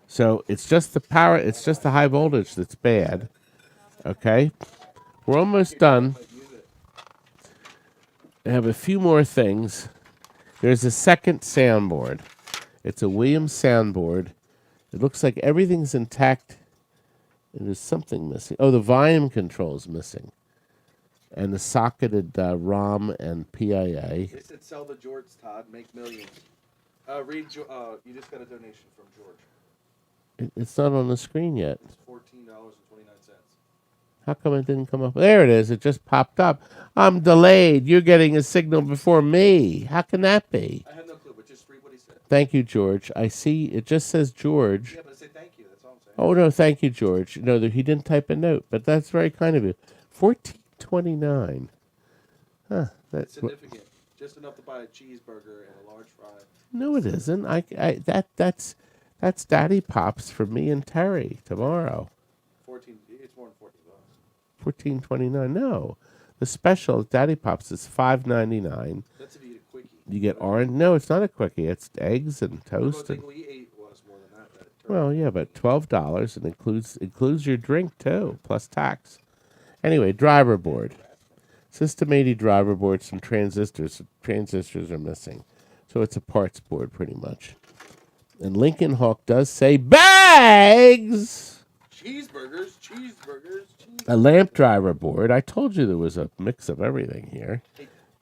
So it's just the power, it's just the high voltage that's bad. Okay? We're almost done. I have a few more things. There's a second soundboard. It's a Williams soundboard. It looks like everything's intact There's something missing. Oh, the volume control's missing. And the socketed ROM and PIA. They said sell the Jorts, Todd, make millions. You just got a donation from George. It's not on the screen yet. It's $14.29. How come it didn't come up? There it is. It just popped up. I'm delayed. You're getting a signal before me. How can that be? I have no clue, but just read what he said. Thank you, George. I see. It just says George. Yeah, but say thank you. That's all I'm saying. Oh, no, thank you, George. No, he didn't type a note, but that's very kind of you. 14.29. Huh. It's significant. Just enough to buy a cheeseburger and a large fry. No, it isn't. That's Daddy Pops for me and Terry tomorrow. It's more than $14. $14.29. No, the special Daddy Pops is $5.99. That's if you eat a quickie. You get orange. No, it's not a quickie. It's eggs and toast. The thing we ate was more than that. Well, yeah, but $12 and includes your drink too, plus tax. Anyway, driver board. System 80 driver board, some transistors. Transistors are missing. So it's a parts board pretty much. And Lincoln Hawk does say bags! Cheeseburgers. A lamp driver board. I told you there was a mix of everything here.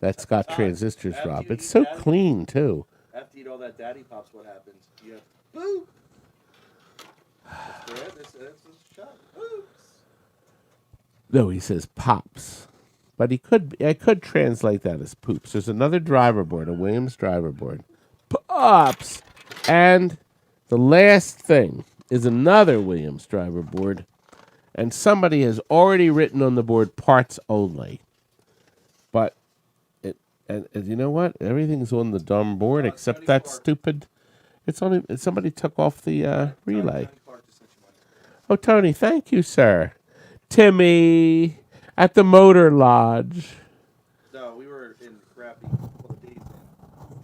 That's got transistors, Rob. It's so clean, too. After you eat all that Daddy Pops, what happens? You have boo! That's a shot. Oops. No, he says pops. But I could translate that as poops. There's another driver board, a Williams driver board. Pops! And the last thing is another Williams driver board. And somebody has already written on the board parts only. But and you know what? Everything's on the dumb board except that stupid. Somebody took off the relay. Oh, Tony, thank you, sir. Timmy at the Motor Lodge. No, we were in crappy Days Inn.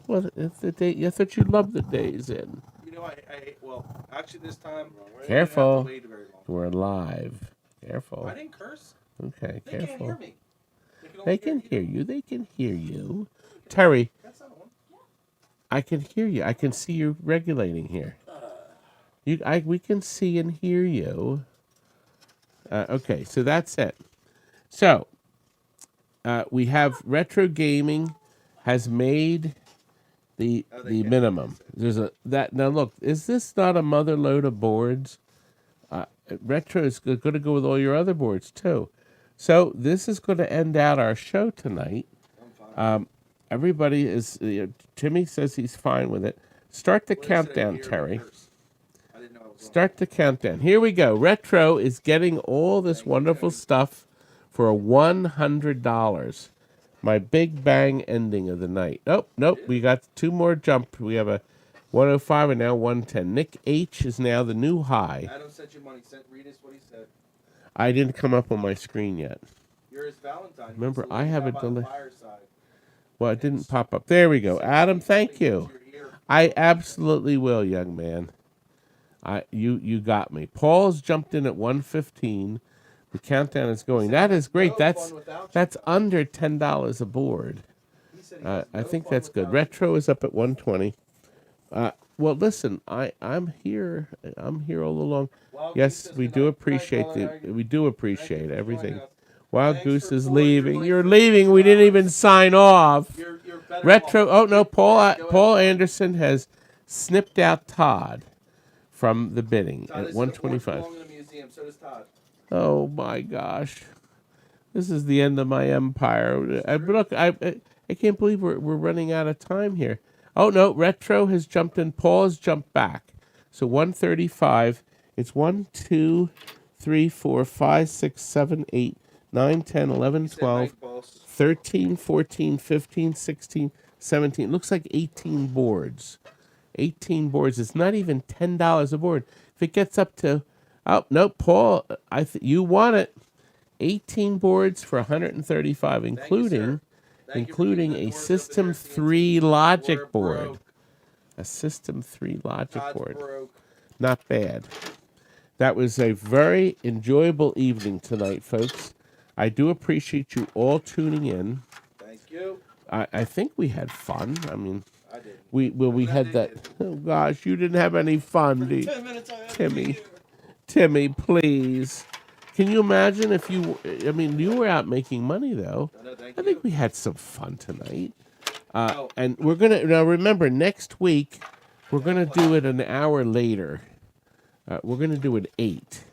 Well, it's the day. I thought you loved the Days Inn. You know, actually this time. Careful. We didn't have to wait very long. We're live. Careful. I didn't curse. Okay, They careful. can't hear me. They can hear you. They can hear you. Terry, That's not one. I can hear you. I can see you regulating here. We can see and hear you. Okay, so that's it. So, we have Retro Gaming has made the minimum. Now look, is this not a mother load of boards? Retro is going to go with all your other boards too. So this is going to end out our show tonight. Everybody is. Timmy says he's fine with it. Start the countdown, Terry. Start the countdown. Here we go. Retro is getting all this wonderful stuff for $100. My big bang ending of the night. Nope. We got two more jump. We have a 105 and now 110. Nick H is now the new high. Adam sent you money. Read us what he said. I didn't come up on my screen yet. You're his Valentine. Remember, I have a delay. Fireside. Well, it didn't pop up. There we go. Adam, thank you. I absolutely will, young man. You got me. Paul's jumped in at 115. The countdown is going. That is great. That's under $10 a board. I think that's good. Retro is up at 120. Well, listen, I'm here. I'm here all along. Yes, we do appreciate everything. Wild Goose is leaving. You're leaving. We didn't even sign off. Retro. Oh no, Paul Anderson has snipped out Todd from the bidding at 125. Oh my gosh, this is the end of my empire. Look, I can't believe we're running out of time here. Oh no, Retro has jumped in. Paul has jumped back. So 135. It's 1, 2, 3, 4, 5, 6, 7, 8, 9, 10, 11, 12, 13, 14, 15, 16, 17. It looks like 18 boards. 18 boards. It's not even $10 a board. If it gets up to, oh no, Paul, you want it. 18 boards for 135, including a System 3 Logic board. A System 3 Logic board. Not bad. That was a very enjoyable evening tonight, folks. I do appreciate you all tuning in. Thank you. I think we had fun. I mean, I did. we had that. Oh gosh, you didn't have any fun, For the 10 minutes I had Timmy. to be here. Timmy, please. Can you imagine if you? I mean, you were out making money though. No, thank I you. think we had some fun tonight. Oh. And we're gonna now remember next week we're gonna do it an hour later. We're gonna do it 8.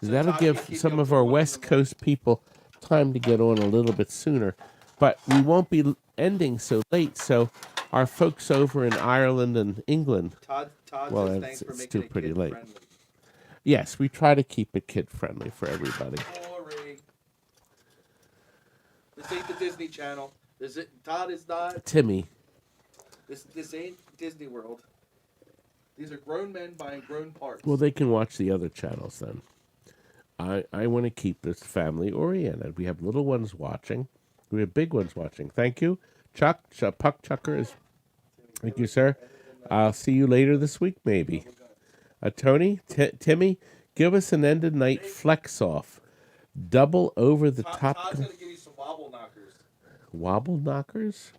So That'll Todd give can keep some you of up our for one West in the Coast people time to get on a little bit sooner. But we won't be ending so late, so our folks over in Ireland and England, Todd well, says it's- thanks for it's making still it pretty kid late. friendly. yes, we try to keep it kid friendly for everybody. Boring. This ain't the Disney Channel. Todd is not. Timmy, This ain't Disney World. These are grown men buying grown parts. well, they can watch the other channels then. I want to keep this family oriented. We have little ones watching. We have big ones watching. Thank you, Chuck. Puck Chuckers. Thank you, sir. I'll see you later this week, maybe. Tony, Timmy, give us an end of night flex off. Double over the top. Todd's gonna give you some wobble knockers. Wobble knockers?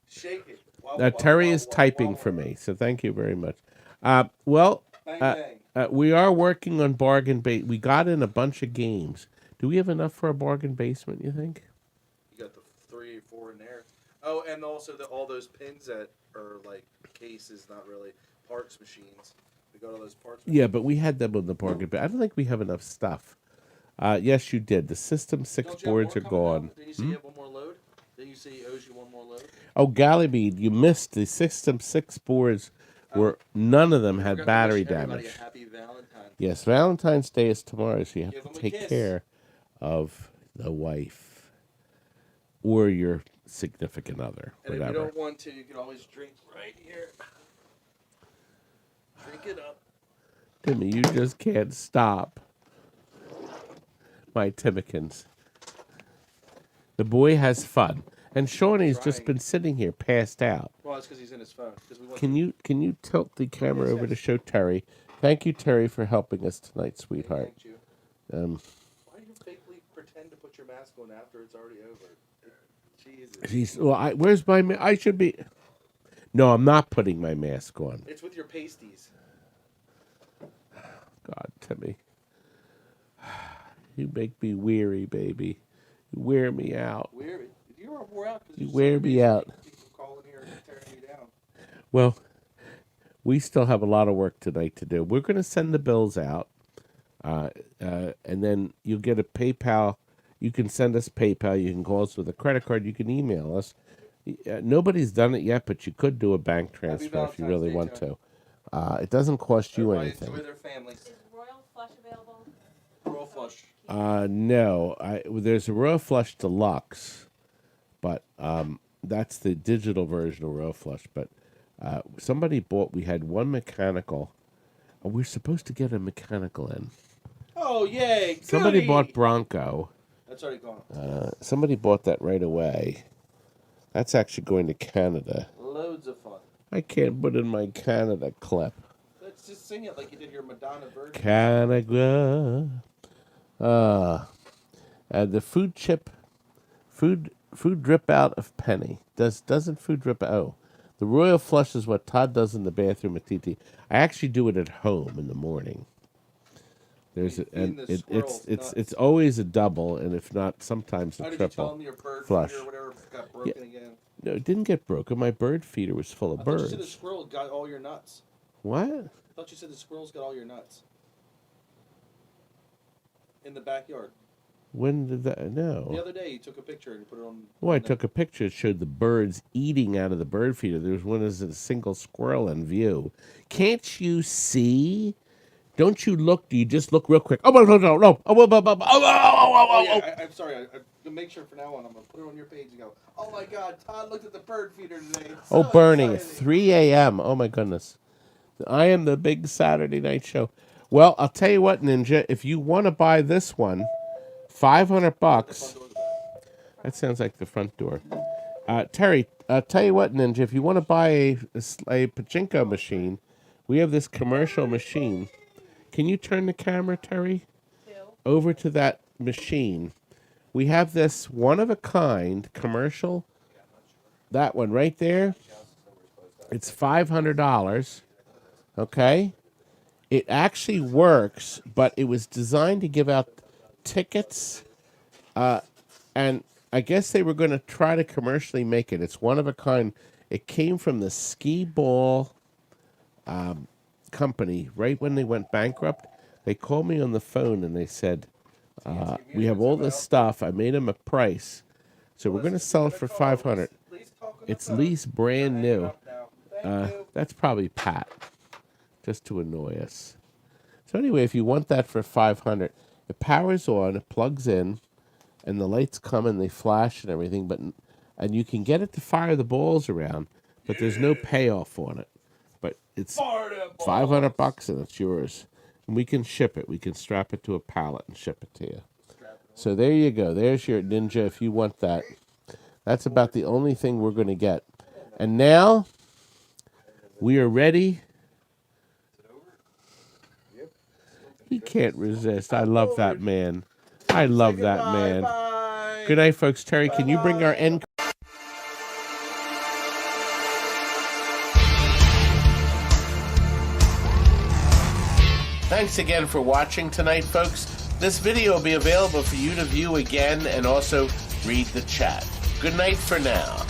Shake it. Wobble, Terry wobble, is wobble, typing wobble. for me, so thank you very much. Well, Bang, bang. we are working on bargain base. We got in a bunch of games. Do we have enough for a bargain basement, you think? You got the 3 or 4 in there. Oh, and also all those pins that are like cases, not really parts machines. We got all those parts. Yeah, but we had them on the bargain basement. I don't think we have enough stuff. Yes, you did. The System 6 Don't you have boards are more coming gone. out? Didn't you say you have one more load? Didn't you say he owes you one more load? Oh, Galabead, you missed the System 6 boards. Were none of them had Forgot to battery wish everybody damage. A happy Valentine. Yes, Valentine's Day is tomorrow, so you have Give to 'em a take kiss. care of the wife or your significant other, And if you whatever. don't want to, you can always drink right here. Drink it up. Timmy, you just can't stop. My Timmikins. The boy has fun. And Shawnee's just Trying. been sitting here, passed out. Well, it's because he's in his phone. 'Cause we want Can you tilt the camera over to show Terry? Thank you, Terry, for helping us tonight, sweetheart. Thank you. Um, Why do you fakely pretend to put your mask on after it's already over? Jesus. where's my? I should be. No, I'm not putting my mask on. It's with your pasties. God, Timmy, you make me weary, baby. You wear me out. Weird. You were wore out because You wear me out. People calling here and tearing you down. Well, we still have a lot of work tonight to do. We're going to send the bills out, and then you'll get a PayPal. You can send us PayPal. You can call us with a credit card. You can email us. Nobody's done it yet, but you could do a bank transfer if you really want to. It doesn't cost you Everybody enjoy anything. their families. Is Royal Flush available? Royal flush. No, there's a Royal Flush Deluxe, but that's the digital version of Royal Flush. But somebody bought. We had one mechanical. We're supposed to get a mechanical in. Oh yay! Somebody goody! bought Bronco. That's already gone. Somebody bought that right away. That's actually going to Canada. Loads of fun. I can't put in my Canada clip. Let's just sing it like you did your Madonna version. Canada. The food drip out of penny. Doesn't food drip out? Oh, the Royal Flush is what Todd does in the bathroom at TT. I actually do it at home in the morning. There's Feeding the squirrels nuts. it's always a double, and if not, sometimes How a did you tell triple. them your bird flush. feeder or whatever got broken again? No, it didn't get broken. My bird feeder was full of I thought you birds. said the squirrel got all your nuts. What? I thought you said the squirrels got all your nuts. In the backyard. When did that? No. The other day you took a picture and you put it on. Well, I took a picture. It showed the birds eating out of the bird feeder. There was one as a single squirrel in view. Can't you see? Don't you look? Do you just look real quick? Oh, no. Oh, yeah, I'm sorry. To make sure for now on, I'm going to put it on your page and go, oh my God, Todd looked at the bird feeder today. It's Oh, so burning. exciting." 3 a.m. Oh, my goodness. I am the big Saturday night show. Well, I'll tell you what, Ninja. If you want to buy this one, $500. That sounds like the front door. Terry, I'll tell you what, Ninja. If you want to buy a pachinko machine, we have this commercial machine. Can you turn the camera, Terry, over to that machine? We have this one-of-a-kind commercial. That one right there. It's $500. Okay? It actually works, but it was designed to give out tickets, and I guess they were going to try to commercially make it. It's one of a kind. It came from the skee ball company right when they went bankrupt. They called me on the phone and they said, we have all this stuff. I made them a price. So we're going to sell it for $500. It's leased brand new. That's probably Pat, just to annoy us. So anyway, if you want that for $500, it powers on, it plugs in, and the lights come and they flash and everything. And you can get it to fire the balls around, but there's no payoff on it. But it's $500 and it's yours. And we can ship it. We can strap it to a pallet and ship it to you. So there you go. There's your Ninja if you want that. That's about the only thing we're going to get. And now we are ready. He can't resist. I love that man. I love that man. Bye. Good night, folks. Terry, can you bring our end? Thanks again for watching tonight, folks. This video will be available for you to view again and also read the chat. Good night for now.